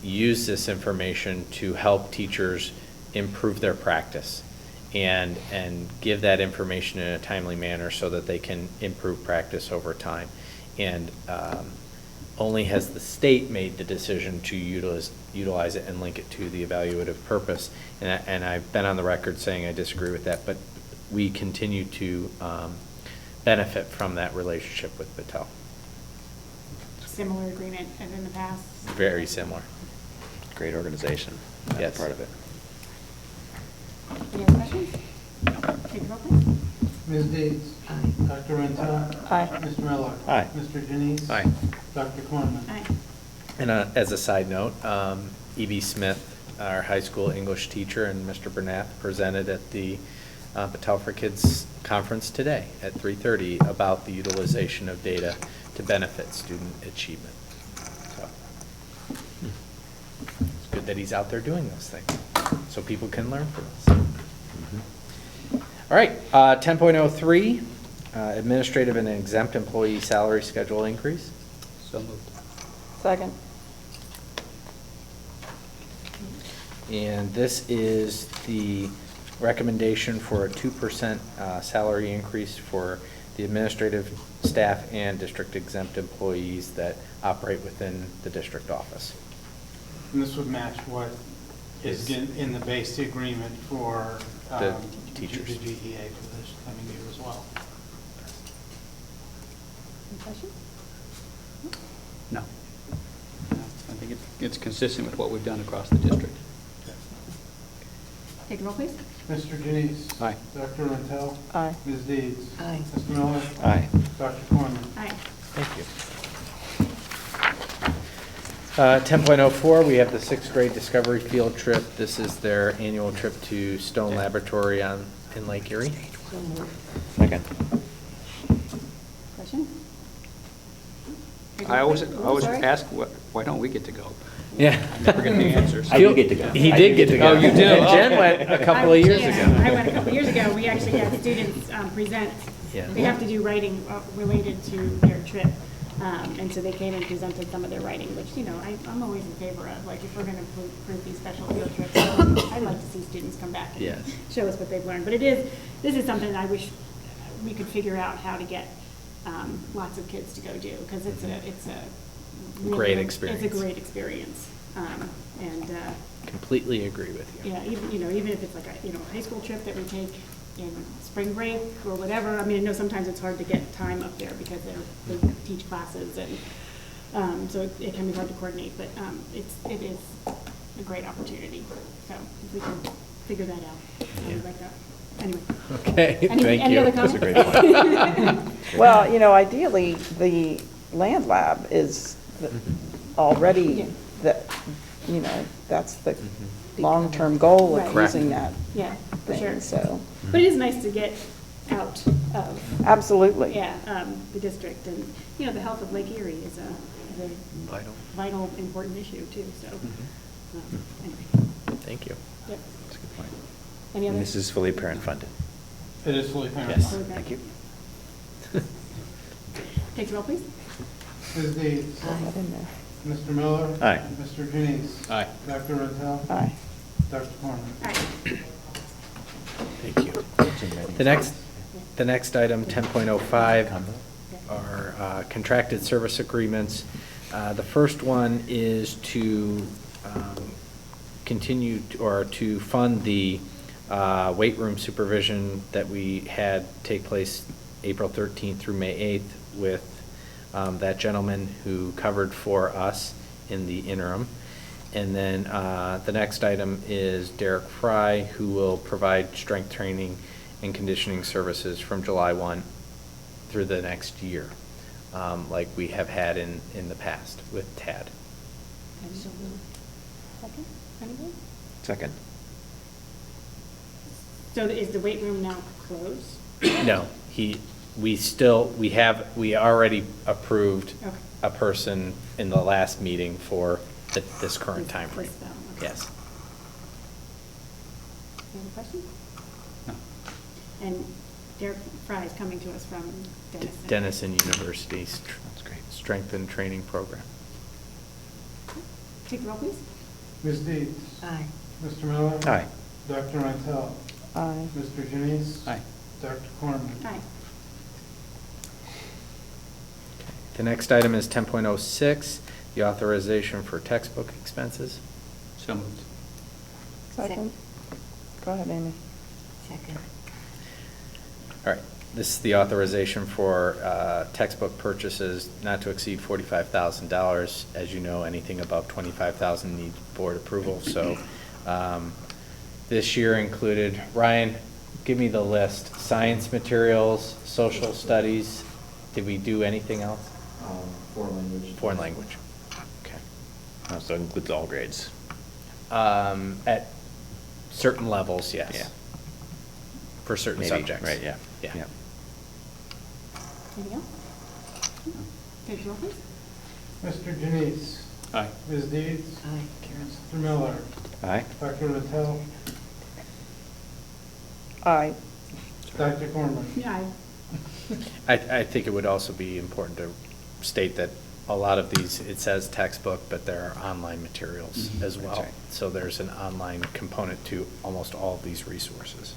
use this information to help teachers improve their practice and give that information in a timely manner so that they can improve practice over time. And only has the state made the decision to utilize it and link it to the evaluative purpose. And I've been on the record saying I disagree with that, but we continue to benefit from that relationship with Battelle. Similar agreement as in the past? Very similar. Great organization. That's Yes. part of it. Any other questions? Take the roll, please. Ms. Deeds? Aye. Dr. Rantel? Aye. Mr. Miller? Aye. Mr. Janice? Aye. Dr. Corman? Aye. And as a side note, E.B. Smith, our high school English teacher, and Mr. Bernath presented at the Battelle for Kids conference today at 3:30 about the utilization of data to benefit student achievement. So it's good that he's out there doing those things so people can learn from us. All right, 10.03, administrative and exempt employee salary schedule increase. So moved. Second? And this is the recommendation for a 2% salary increase for the administrative staff and district exempt employees that operate within the district office. And this would match what is in the base agreement for The teachers. The GEA for this coming year as well. Any questions? No. No, I think it's consistent with what we've done across the district. Take the roll, please. Mr. Janice? Aye. Dr. Rantel? Aye. Ms. Deeds? Aye. Mr. Miller? Aye. Dr. Corman? Aye. Thank you. 10.04, we have the 6th grade Discovery Field trip. This is their annual trip to Stone Laboratory in Lake Erie. So moved. Second. Question? I always Sorry? ask, why don't we get to go? Yeah. I never get the answers. I do get to go. He I did do get to go. Oh, you do? And Jen Okay. went a couple of years ago. I went a couple of years ago. We actually had students present. Yeah. They have to do writing related to their trip. And so they came and presented some of their writing, which, I'm always in favor of. Like, if we're going to approve these special field trips, I'd like to see students come back and Yes. show us what they've learned. But this is something that I wish we could figure out how to get lots of kids to go do, because it's a really Great experience. It's a great experience. Completely agree with you. Yeah, even if it's like a, high school trip that we take in spring break or whatever. I mean, I know sometimes it's hard to get time up there because they teach classes and, so it can be hard to coordinate, but, it is a great opportunity. So if we can figure that out, I would like that. Anyway. Okay, thank you. Any other That's a comments? great point. Well, ideally, the land lab is already, that's the long-term goal of Right. using that Yeah, for sure. thing, so, But it is nice to get out of, absolutely. the district, and, the health of Lake Erie is a is a Vital. vital, important issue too, so. Mhm. Anyway, Thank you. yep. That's a good point. Any And other? this is fully parent-funded. It is fully parent. Yes, Fully thank you. Take the roll, please. Ms. Deeds. I didn't know. Mr. Miller. Aye. Mr. Janice. Aye. Dr. Rentel. Aye. Dr. Corman. All right. Thank you. The next item, 10.05, are contracted service agreements. The first one is to continue or to fund the weight room supervision that we had take place April 13th through May 8th with that gentleman who covered for us in the interim. And then the next item is Derek Fry, who will provide strength training and conditioning services from July 1 through the next year, like we have had in the past with TAD. Second, anybody? Second. So is the weight room now closed? No, we already approved Okay. a person in the last meeting for this current This- timeframe. this spell, okay. Yes. Any other questions? No. And Derek Fry is coming to us from Denison. Denison University's That's great. Strength and Training Program. Take the roll, please. Ms. Deeds. Aye. Mr. Miller. Aye. Dr. Rentel. Aye. Mr. Janice. Aye. Dr. Corman. Aye. The next item is 10.06, the authorization for textbook expenses. So moved. Second. Go ahead, Amy. Second. All right, this is the authorization for textbook purchases not to exceed $45,000. As you know, anything above $25,000 needs board approval, so this year included, Ryan, give me the list, science materials, social studies, did we do anything else? Foreign language. Foreign language, okay. Oh, so it includes all grades. At certain levels, yes. Yeah. For certain Maybe, subjects. right, yeah. Yeah. Anything else? Take the roll, please. Mr. Janice. Aye. Ms. Deeds. Aye. Karen. Mr. Miller. Aye. Dr. Rentel. Aye. Dr. Corman. Aye. I think it would also be important to state that a lot of these, it says textbook, but there are online materials Mhm. as That's well. right. So there's an online component to almost all of these resources.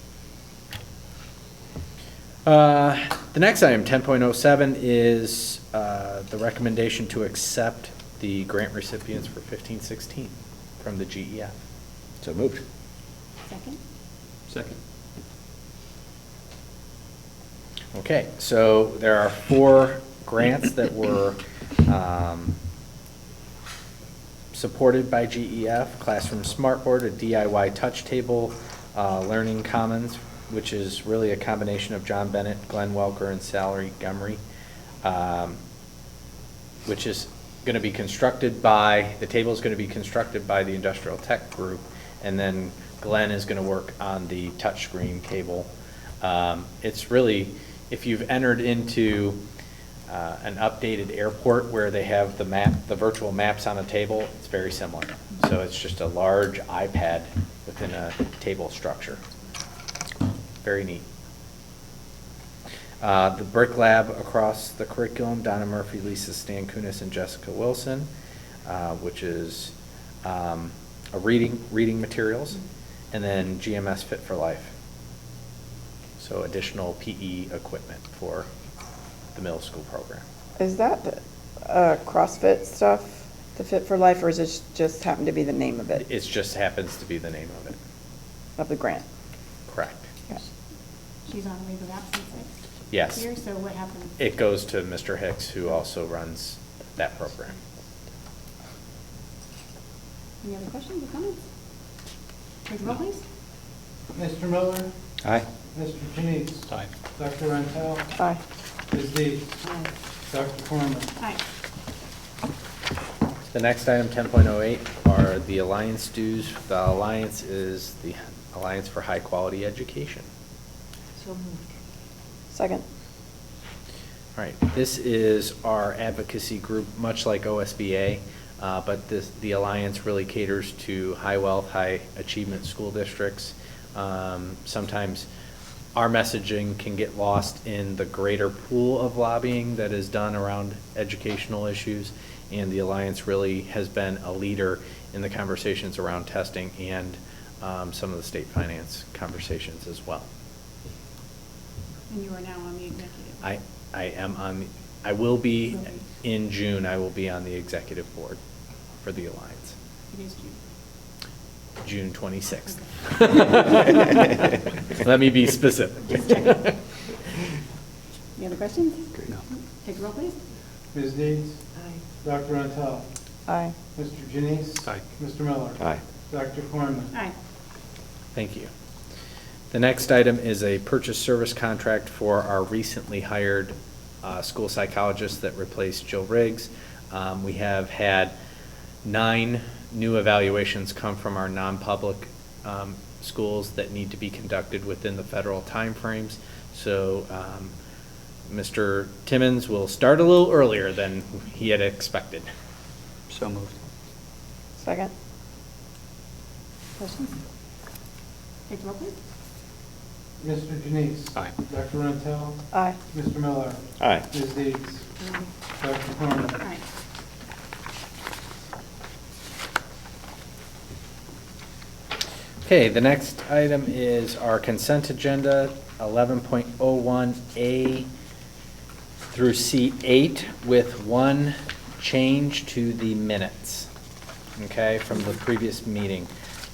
The next item, 10.07, is the recommendation to accept the grant recipients for 15-16 from the GEF. So moved. Second? Second. Okay, so there are 4 grants that were supported by GEF: Classroom Smartboard, a DIY touch table, Learning Commons, which is really a combination of John Bennett, Glenn Welker, and Sally Gumry, which is going to be constructed by, the table is going to be constructed by the Industrial Tech Group, and then Glenn is going to work on the touchscreen cable. It's really, if you've entered into an updated airport where they have the map, the virtual maps on a table, it's very similar. So it's just a large iPad within a table structure. Very neat. The Brick Lab across the curriculum, Donna Murphy, Lisa Stankunas, and Jessica Wilson, which is reading materials, and then GMS Fit for Life. So additional PE equipment for the middle school program. Is that the CrossFit stuff, the Fit for Life, or is it just happen to be the name of it, It just happens to be the name of it. of the grant? Correct. Yeah. She's on leave of absence Yes. here, so what happens? It goes to Mr. Hicks, who also runs that program. Any other questions or comments? Take the roll, please. Mr. Miller. Aye. Mr. Janice. Aye. Dr. Rentel. Aye. Ms. Deeds. Aye. Dr. Corman. Aye. The next item, 10.08, are the Alliance dues. The Alliance is the Alliance for High Quality Education. So moved. Second. All right, this is our advocacy group, much like OSBA, but the Alliance really caters to high wealth, high achievement school districts. Sometimes our messaging can get lost in the greater pool of lobbying that is done around educational issues, and the Alliance really has been a leader in the conversations around testing and some of the state finance conversations as well. And you are now on the executive. I will be, in June, I will be on the executive board for the Alliance. It is June. June 26th. Let me be specific. Any other questions? No. Take the roll, please. Ms. Deeds? Aye. Dr. Runtel? Aye. Mr. Janice? Aye. Mr. Miller? Aye. Dr. Cornman? Aye. Thank you. The next item is a purchase service contract for our recently hired school psychologist that replaced Jill Riggs. We have had 9 new evaluations come from our non-public schools that need to be conducted within the federal timeframes. So Mr. Timmons will start a little earlier than he had expected. So moved. Second? Questions? Take the roll, please. Mr. Janice? Aye. Dr. Runtel? Aye. Mr. Miller? Aye. Ms. Deeds? Dr. Cornman? Aye. Okay, the next item is our consent agenda, 11.01A through C8, with one change to the minutes, okay, from the previous meeting.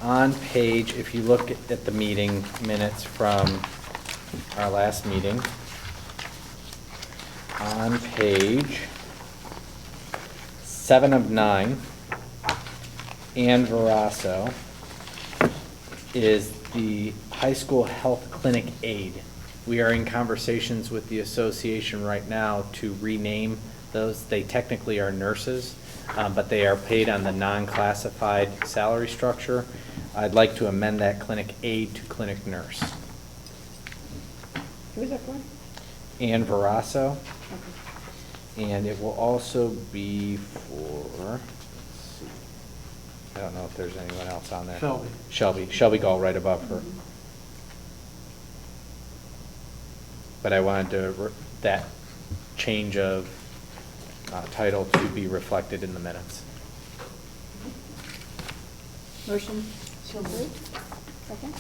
On page, if you look at the meeting minutes from our last meeting, on page 7 of 9, Ann Verasso is the high school health clinic aide. We are in conversations with the association right now to rename those. They technically are nurses, but they are paid on the non-classified salary structure. I'd like to amend that clinic aide to clinic nurse. Who is that for? Ann Verasso, Okay. and it will also be for, let's see, I don't know if there's anyone else on there. Shelby Gall right above her. But I wanted to, that change of title to be reflected in the minutes. Motion? So moved. Second?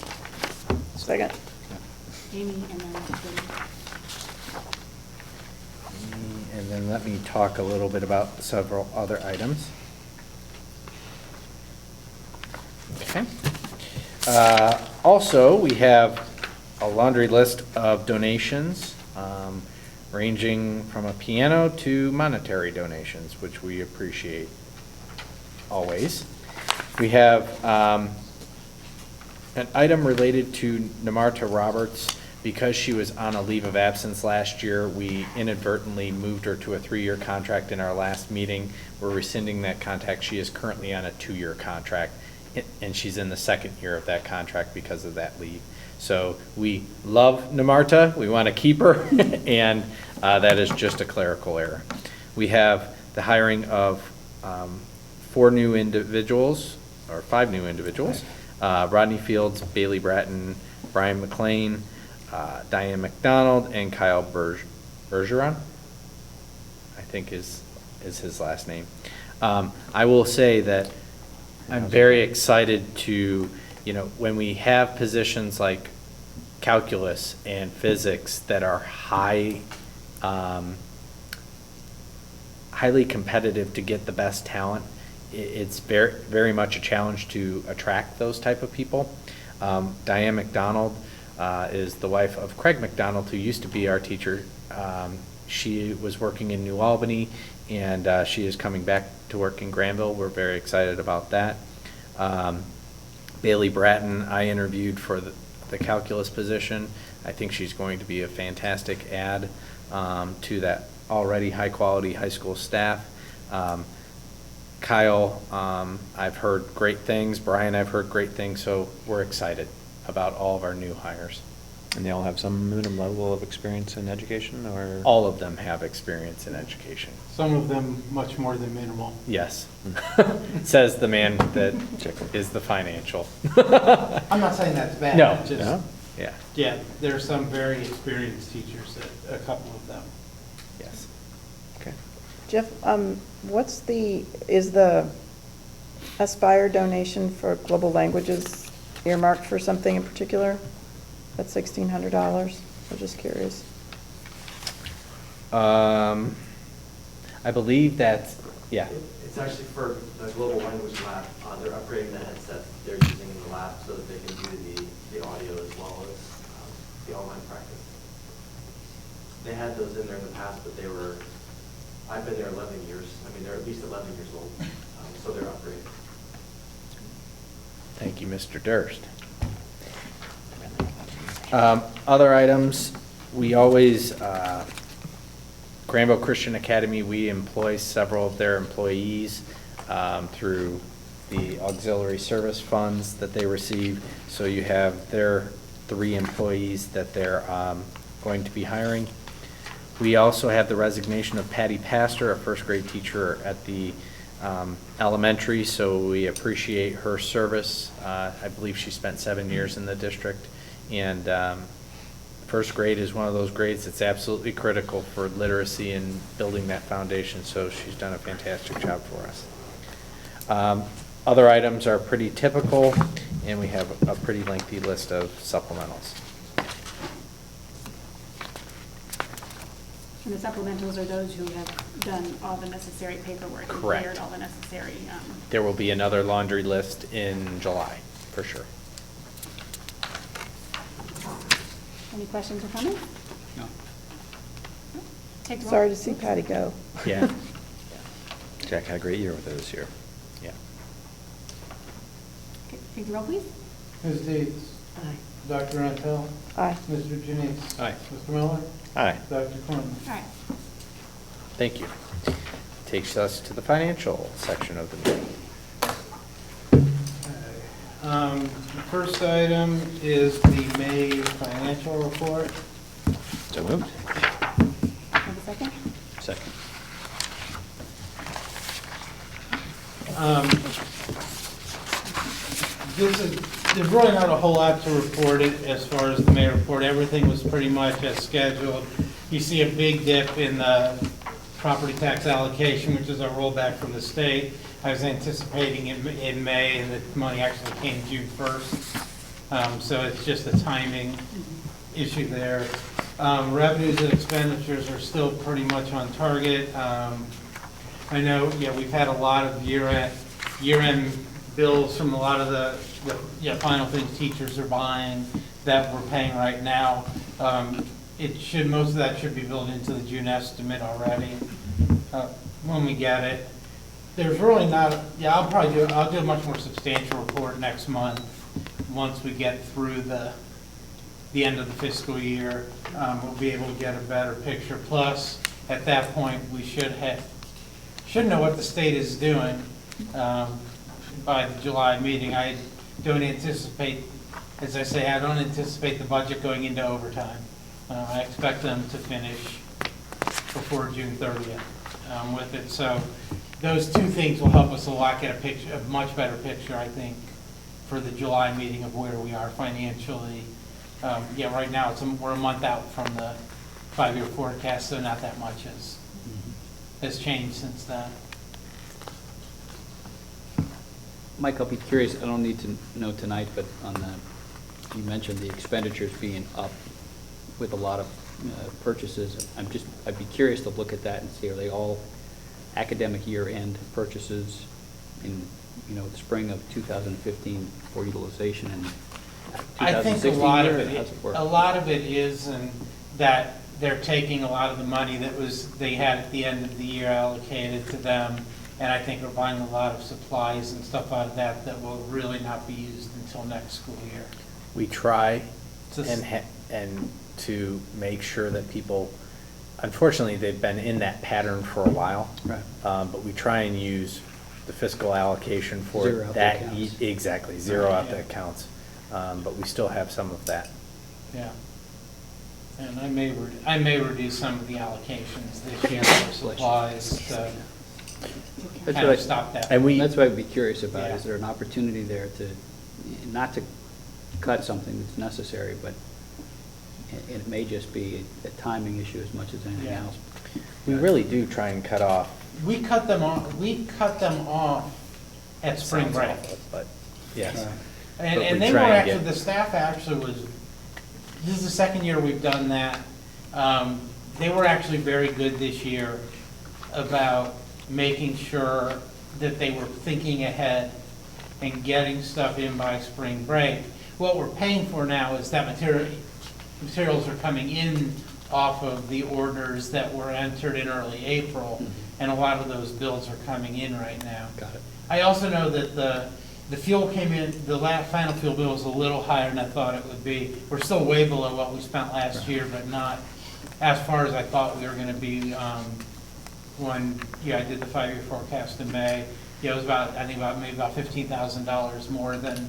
Second? Amy and then Jody. And then let me talk a little bit about several other items. Okay. Also, we have a laundry list of donations, ranging from a piano to monetary donations, which we appreciate always. We have an item related to Namarta Roberts. Because she was on a leave of absence last year, we inadvertently moved her to a 3-year contract in our last meeting. We're rescinding that contract. She is currently on a 2-year contract, and she's in the 2nd year of that contract because of that leave. So we love Namarta, we want to keep her, and that is just a clerical error. We have the hiring of 5 new individuals, Rodney Fields, Bailey Bratton, Brian McLean, Diane McDonald, and Kyle Bergeron, I think is his last name. I will say that I'm very excited to, when we have positions like calculus and physics that are highly competitive to get the best talent, it's very, very much a challenge to attract those type of people. Diane McDonald is the wife of Craig McDonald, who used to be our teacher. She was working in New Albany, and she is coming back to work in Granville. We're very excited about that. Bailey Bratton, I interviewed for the calculus position. I think she's going to be a fantastic add to that already high-quality high school staff. Kyle, I've heard great things. Brian, I've heard great things, so we're excited about all of our new hires. And they all have some minimum level of experience in education, or? All of them have experience in education. Some of them much more than minimal. Yes. Says the man that is the financial. I'm not saying that's bad. No. it's just- No? Yeah, Yeah, there are some very experienced teachers, a couple of them. yes. Okay. Jeff, is the Aspire donation for global languages earmarked for something in particular? That's $1,600. I'm just curious. I believe that's, yeah. It's actually for the Global Language Lab. They're upgrading the headset they're using in the lab so that they can do the audio as well as the online practice. They had those in there in the past, but I've been there 11 years. I mean, they're at least 11 years old, so they're upgraded. Thank you, Mr. Durst. Other items, we always, Granville Christian Academy, we employ several of their employees through the auxiliary service funds that they receive. So you have their 3 employees that they're going to be hiring. We also have the resignation of Patty Pastor, a first grade teacher at the elementary, so we appreciate her service. I believe she spent 7 years in the district, and first grade is one of those grades that's absolutely critical for literacy and building that foundation, so she's done a fantastic job for us. Other items are pretty typical, and we have a pretty lengthy list of supplementals. And the supplementals are those who have done all the necessary paperwork. and Correct. Cleared all the necessary. There will be another laundry list in July, for sure. Any questions or comments? No. Take the roll. Sorry to see Patty go. Yeah. Jack had a great year with it this year. Yeah. Okay, take the roll, please. Ms. Deeds? Aye. Dr. Rantel? Aye. Mr. Janice? Aye. Mr. Miller? Aye. Dr. Quinn? All right. Thank you. Takes us to the financial section of the meeting. The first item is the May financial report. So moved. Have a second? Second. There's really not a whole lot to report it as far as the May report. Everything was pretty much as scheduled. You see a big dip in the property tax allocation, which is a rollback from the state. I was anticipating in May, and the money actually came June 1st. So it's just a timing issue there. Revenues and expenditures are still pretty much on target. I know, we've had a lot of year-end bills from a lot of the final things teachers are buying that we're paying right now. Most of that should be built into the June estimate already when we get it. There's really not, I'll do a much more substantial report next month once we get through the end of the fiscal year. We'll be able to get a better picture. Plus, at that point, we should know what the state is doing by the July meeting. I don't anticipate, as I say, I don't anticipate the budget going into overtime. I expect them to finish before June 30th with it. So those 2 things will help us a lot get a much better picture, I think, for the July meeting of where we are financially. Right now we're a month out from the 5-year forecast, so not that much has changed since then. Mike, I'll be curious, I don't need to know tonight, but you mentioned the expenditures being up with a lot of purchases. I'd be curious to look at that and see, are they all academic year-end purchases in, the spring of 2015 for utilization and I think 2016 a lot year, of or how's it work? a lot of it is, and that they're taking a lot of the money they had at the end of the year allocated to them, and I think we're buying a lot of supplies and stuff out of that will really not be used until next school year. We try Just- and to make sure that people, unfortunately, they've been in that pattern for a while. Right. But we try and use the fiscal allocation for Zero out the that. accounts. Exactly, zero out Yeah. the accounts. But we still have some of that. Yeah. And I may reduce some of the allocations this year for supplies to That's kind what of stop that. That's what I'd be curious about. Yeah. Is there an opportunity there to, not to cut something that's necessary, but it may just be a timing issue as much as anything Yeah. else. We really do try and cut off. We cut them off at spring Sounds break. awful, but yes. And, But we and they were try and actually, get- the staff actually was, this is the second year we've done that. They were actually very good this year about making sure that they were thinking ahead and getting stuff in by spring break. What we're paying for now is that materials are coming in off of the orders that were entered in early April, and a lot of those bills are coming in right now. Got it. I also know that the fuel came in, the final fuel bill was a little higher than I thought it would be. We're still way below what we spent last year, but not as far as I thought we were gonna be, when, I did the 5-year forecast in May. It was maybe about $15,000 more than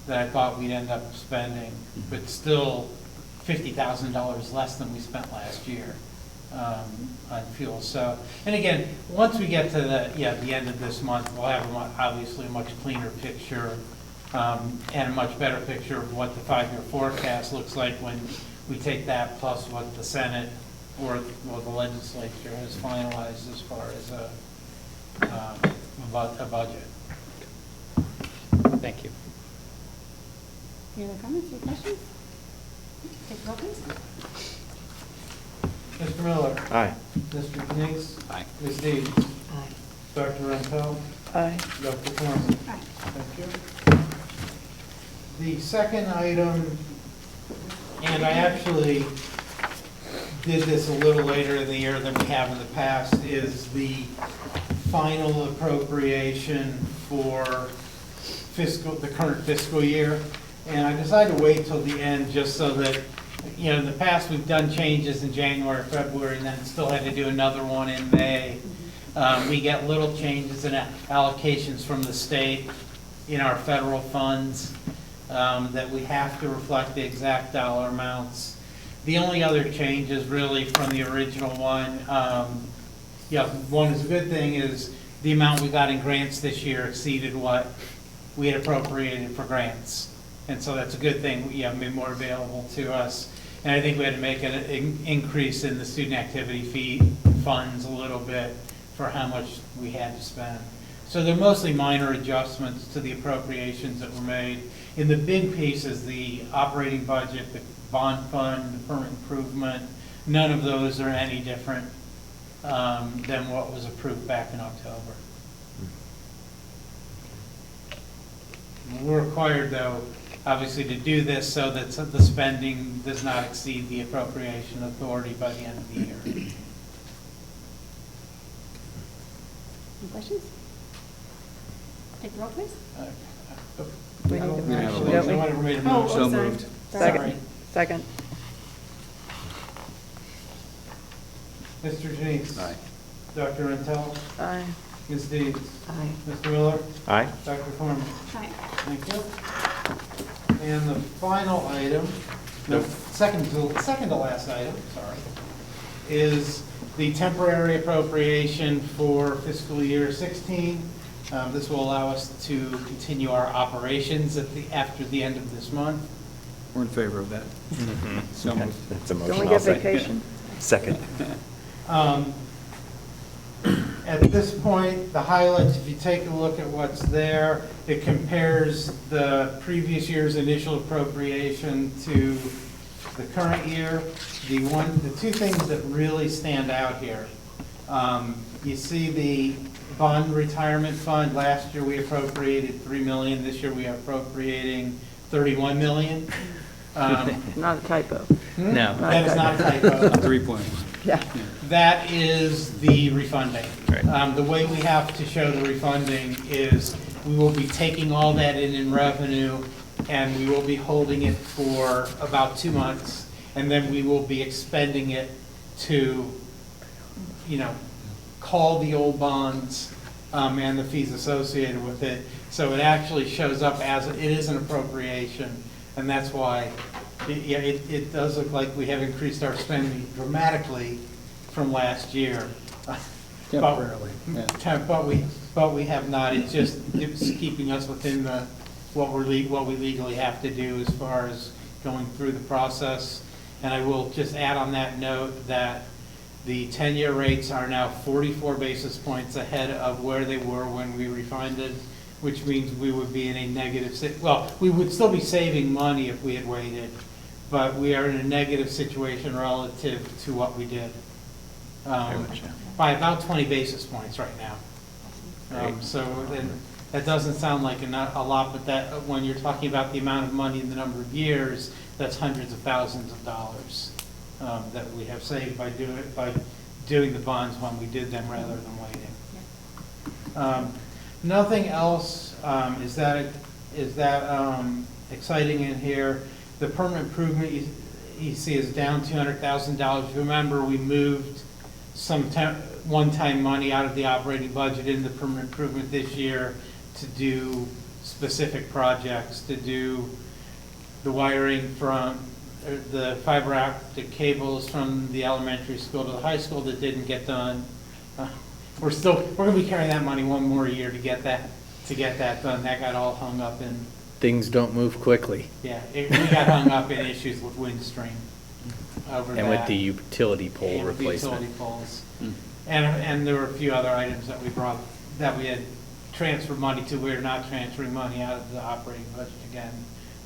I thought we'd end up spending, but still $50,000 less than we spent last year on fuel. So, and again, once we get to the end of this month, we'll have obviously a much cleaner picture and a much better picture of what the 5-year forecast looks like when we take that plus what the Senate or the legislature has finalized as far as a budget. Thank you. Any other comments or questions? Take roll, please. Mr. Miller? Aye. Mr. Denise? Aye. Ms. Deeds? Aye. Dr. Renfro? Aye. Dr. Foreman? Aye. Thank you. The second item, and I actually did this a little later in the year than we have in the past, is the final appropriation for the current fiscal year. And I decided to wait till the end just so that, in the past, we've done changes in January, February, and then still had to do another one in May. We get little changes in allocations from the state in our federal funds that we have to reflect the exact dollar amounts. The only other change is really from the original one. One is a good thing is the amount we got in grants this year exceeded what we had appropriated for grants. And so that's a good thing, made more available to us. And I think we had to make an increase in the student activity fee funds a little bit for how much we had to spend. So they're mostly minor adjustments to the appropriations that were made. In the big piece is the operating budget, the bond fund, the permanent improvement. None of those are any different than what was approved back in October. We're required, though, obviously, to do this so that the spending does not exceed the appropriation authority by the end of the year. Any questions? Take roll, please. We need to Actually, motion, no don't we? one ever made a Oh, motion. So sorry. moved. Sorry. Second. Mr. Janice? Aye. Dr. Rentel? Aye. Ms. Deeds? Aye. Mr. Miller? Aye. Dr. Foreman? Aye. Thank you. And the final item, no, second to last item, sorry, is the temporary appropriation for fiscal year 16. This will allow us to continue our operations after the end of this month. We're in favor of that. So moved. That's a motion. Don't we I'll get second. vacation? Second. At this point, the highlights, if you take a look at what's there, it compares the previous year's initial appropriation to the current year. The two things that really stand out here, you see the bond retirement fund. Last year, we appropriated $3 million. This year, we are appropriating $31 million. Not a typo. No. That is not a typo. 3.1. Yeah. That is the refunding. Right. The way we have to show the refunding is we will be taking all that in revenue, and we will be holding it for about 2 months, and then we will be expending it to, call the old bonds and the fees associated with it. So it actually shows up as, it is an appropriation, and that's why Yeah, it does look like we have increased our spending dramatically from last year. Temporarily, yeah. But we have not, it's keeping us within what we legally have to do as far as going through the process. And I will just add on that note that the 10-year rates are now 44 basis points ahead of where they were when we refined it, which means we would be in a negative, well, we would still be saving money if we had waited, but we are in a negative situation relative to what we did. By about 20 basis points right now. So then, that doesn't sound like a lot, but that when you're talking about the amount of money in the number of years, that's hundreds of thousands of dollars that we have saved by doing the bonds when we did them rather than waiting. Nothing else is that exciting in here. The permanent improvement you see is down $200,000. Remember, we moved some one-time money out of the operating budget in the permanent improvement this year to do specific projects, to do the wiring from the fiber optic cables from the elementary school to the high school that didn't get done. We're going to be carrying that money one more year to get that done. That got all hung up in. Things don't move quickly. Yeah, we got hung up in issues with Windstream over that. And with the utility pole And with the replacement. utility poles. And there were a few other items that we had transferred money to. We're not transferring money out of the operating budget again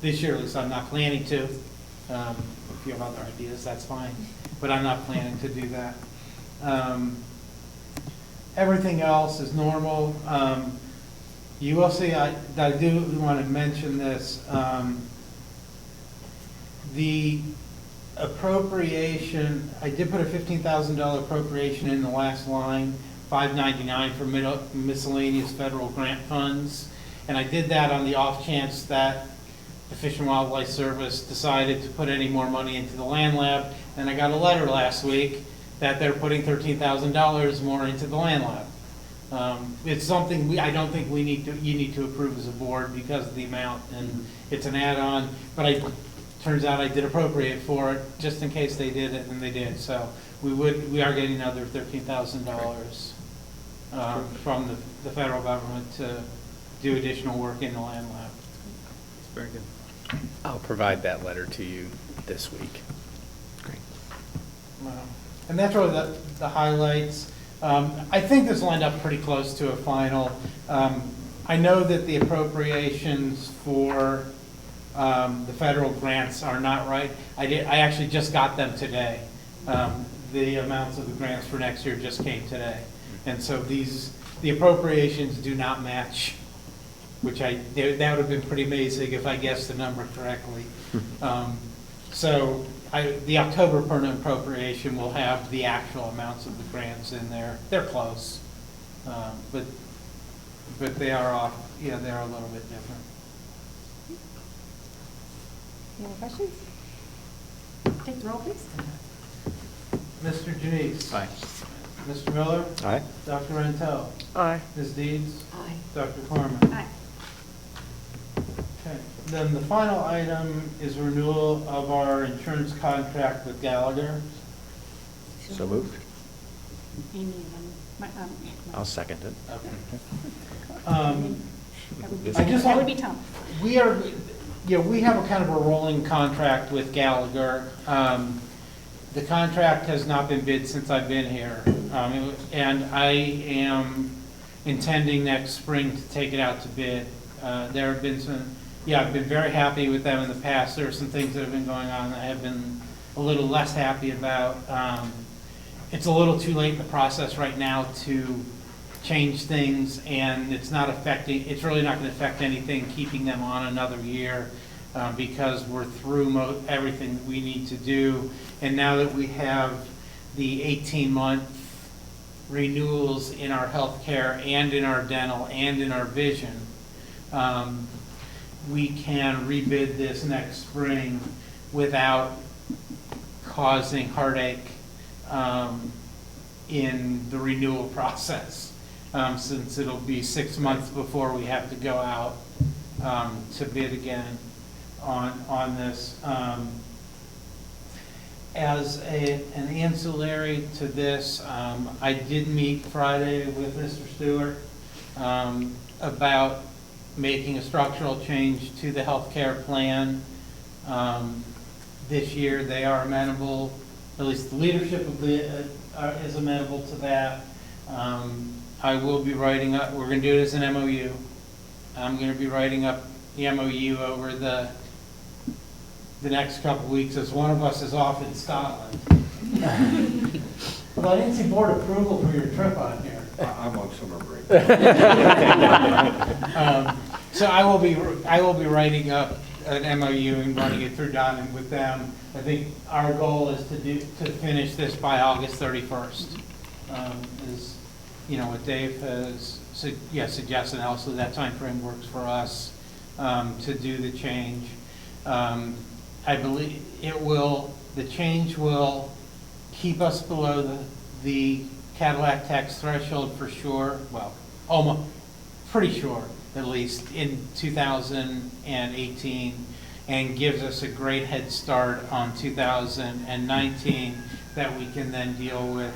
this year, at least I'm not planning to. If you have other ideas, that's fine, but I'm not planning to do that. Everything else is normal. You will see, I do want to mention this. The appropriation, I did put a $15,000 appropriation in the last line, $599 for miscellaneous federal grant funds. And I did that on the off chance that the Fish and Wildlife Service decided to put any more money into the land lab. And I got a letter last week that they're putting $13,000 more into the land lab. It's something I don't think you need to approve as a board because of the amount, and it's an add-on, but turns out I did appropriate for it just in case they did it, and they did. So we are getting another $13,000 from the federal government to do additional work in the land lab. It's very good. I'll provide that letter to you this week. Great. And that's really the highlights. I think this lined up pretty close to a final. I know that the appropriations for the federal grants are not right. I actually just got them today. The amounts of the grants for next year just came today. And so the appropriations do not match, which that would have been pretty amazing if I guessed the number correctly. So the October permanent appropriation will have the actual amounts of the grants in there. They're close, but they are off. Yeah, they're a little bit different. Any more questions? Take the roll, please. Mr. Janice. Aye. Mr. Miller. Aye. Dr. Rantel. Aye. Ms. Deeds. Aye. Dr. Corman. Aye. Okay. Then the final item is renewal of our insurance contract with Gallagher. So moved. Amy and I'll second it. Okay. That would be Tom. We have a kind of a rolling contract with Gallagher. The contract has not been bid since I've been here. And I am intending next spring to take it out to bid. There have been I've been very happy with them in the past. There are some things that have been going on that I have been a little less happy about. It's a little too late in the process right now to change things, and it's really not going to affect anything keeping them on another year because we're through everything that we need to do. And now that we have the 18-month renewals in our healthcare and in our dental and in our vision, we can rebid this next spring without causing heartache in the renewal process, since it'll be 6 months before we have to go out to bid again on this. As an ancillary to this, I did meet Friday with Mr. Stewart about making a structural change to the healthcare plan. This year, they are amenable, at least the leadership of is amenable to that. I will be writing up, we're going to do it as an MOU. I'm going to be writing up the MOU over the next couple of weeks, as one of us is off in Scotland. Well, I didn't see board approval for your trip on here. I'm on summer break. So I will be writing up an MOU and running it through Don and with them. I think our goal is to finish this by August 31st. Is, you know, what Dave has suggested, and also that time frame works for us to do the change. I believe the change will keep us below the Cadillac tax threshold for sure, well, almost, pretty sure, at least, in 2018, and gives us a great head start on 2019 that we can then deal with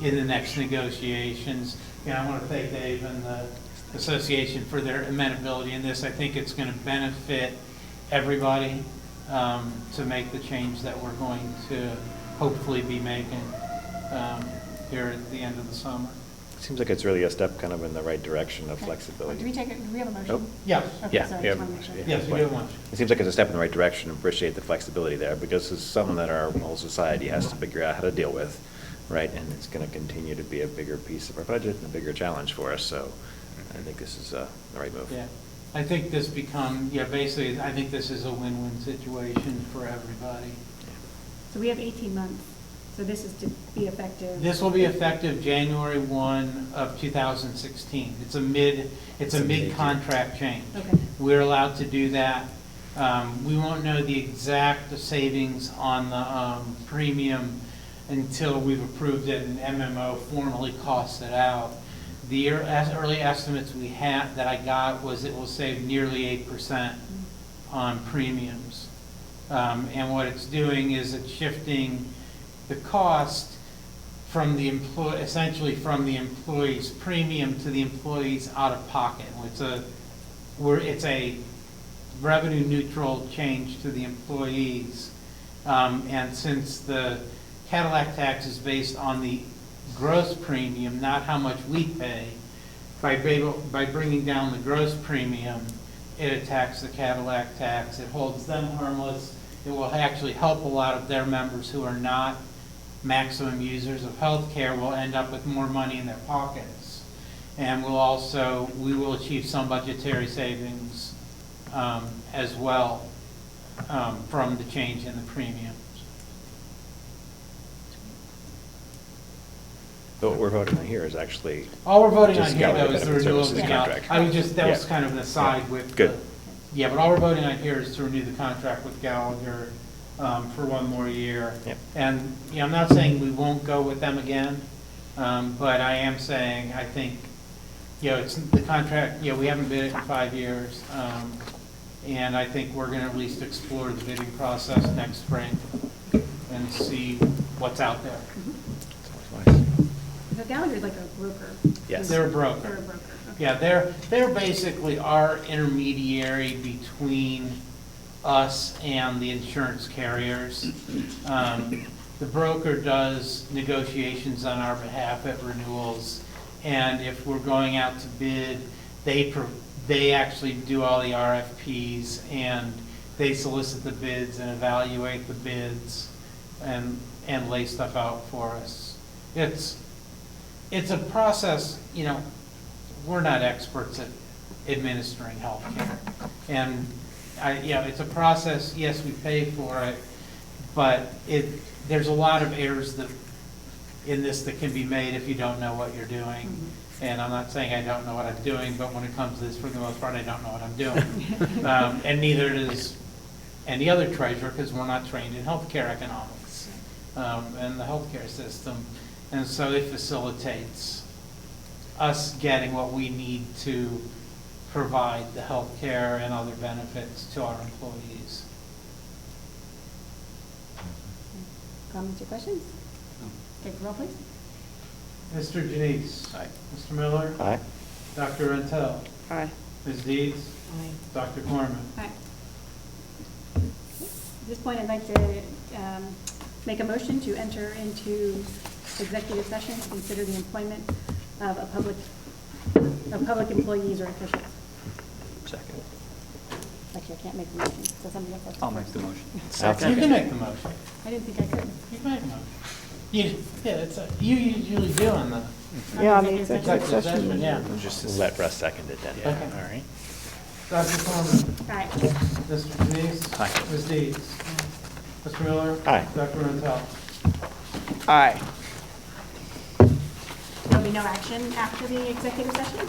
in the next negotiations. And I want to thank Dave and the association for their amenability in this. I think it's going to benefit everybody to make the change that we're going to hopefully be making here at the end of the summer. Seems like it's really a step kind of in the right direction of Okay. flexibility. Do we have a motion? Oh. Yeah. Okay, Yeah, sorry, yeah. just wanna make sure. Yes, we do want. It seems like it's a step in the right direction. Appreciate the flexibility there, because it's something that our whole society has to figure out how to deal with, right? And it's going to continue to be a bigger piece of our budget and a bigger challenge for us. So I think this is the right move. Yeah, I think this basically, I think this is a win-win situation for everybody. So we have 18 months, so this is to be effective. This will be effective January 1 of 2016. It's a mid-contract change. Okay. We're allowed to do that. We won't know the exact savings on the premium until we've approved it and MMO formally costs it out. The early estimates we had that I got was it will save nearly 8% on premiums. And what it's doing is it's shifting the cost from the essentially from the employee's premium to the employee's out of pocket. It's a revenue neutral change to the employees. And since the Cadillac tax is based on the gross premium, not how much we pay, by bringing down the gross premium, it attacks the Cadillac tax. It holds them harmless. It will actually help a lot of their members who are not maximum users of health care will end up with more money in their pockets. And we will achieve some budgetary savings as well from the change in the premiums. But what we're voting on here is actually. All we're voting on just here, though, Gallagher is the Benefit renewal of Services the contract. that was Yeah. kind of an aside Yeah. with. Good. Yeah, but all we're voting on here is to renew the contract with Gallagher for one more year. Yep. And, I'm not saying we won't go with them again, but I am saying, I think, it's the contract, we haven't bid it in 5 years. And I think we're gonna at least explore the bidding process next spring and see what's out there. So Gallagher's like a broker. Yes. They're a broker. They're a broker, okay. Yeah, they're basically our intermediary between us and the insurance carriers. The broker does negotiations on our behalf at renewals, and if we're going out to bid, they actually do all the RFPs, and they solicit the bids and evaluate the bids and lay stuff out for us. It's a process, we're not experts at administering healthcare. And it's a process, yes, we pay for it, but there's a lot of errors in this that can be made if you don't know what you're doing. Mm-hmm. And I'm not saying I don't know what I'm doing, but when it comes to this, for the most part, I don't know what I'm doing. And neither does any other treasurer, because we're not trained in healthcare economics and the healthcare system. And so it facilitates us getting what we need to provide the healthcare and other benefits to our employees. comments or questions? Take the roll, please. Mr. Janice. Aye. Mr. Miller. Aye. Dr. Rentel. Aye. Ms. Deeds. Dr. Corman. Aye. At this point, I'd like to make a motion to enter into executive session to consider the employment of public employees or officials. Second. Actually, I can't make the motion, so somebody else has to. I'll make the motion. You can make the motion. I didn't think I could. You can make the motion. You usually do on the Yeah, on the Executive executive executive session. session, yeah. Just let Russ second it then. Okay. All right. Dr. Corman. Aye. Mr. Janice. Aye. Ms. Deeds. Mr. Miller. Aye. Dr. Rentel. Aye. There'll be no action after the executive session?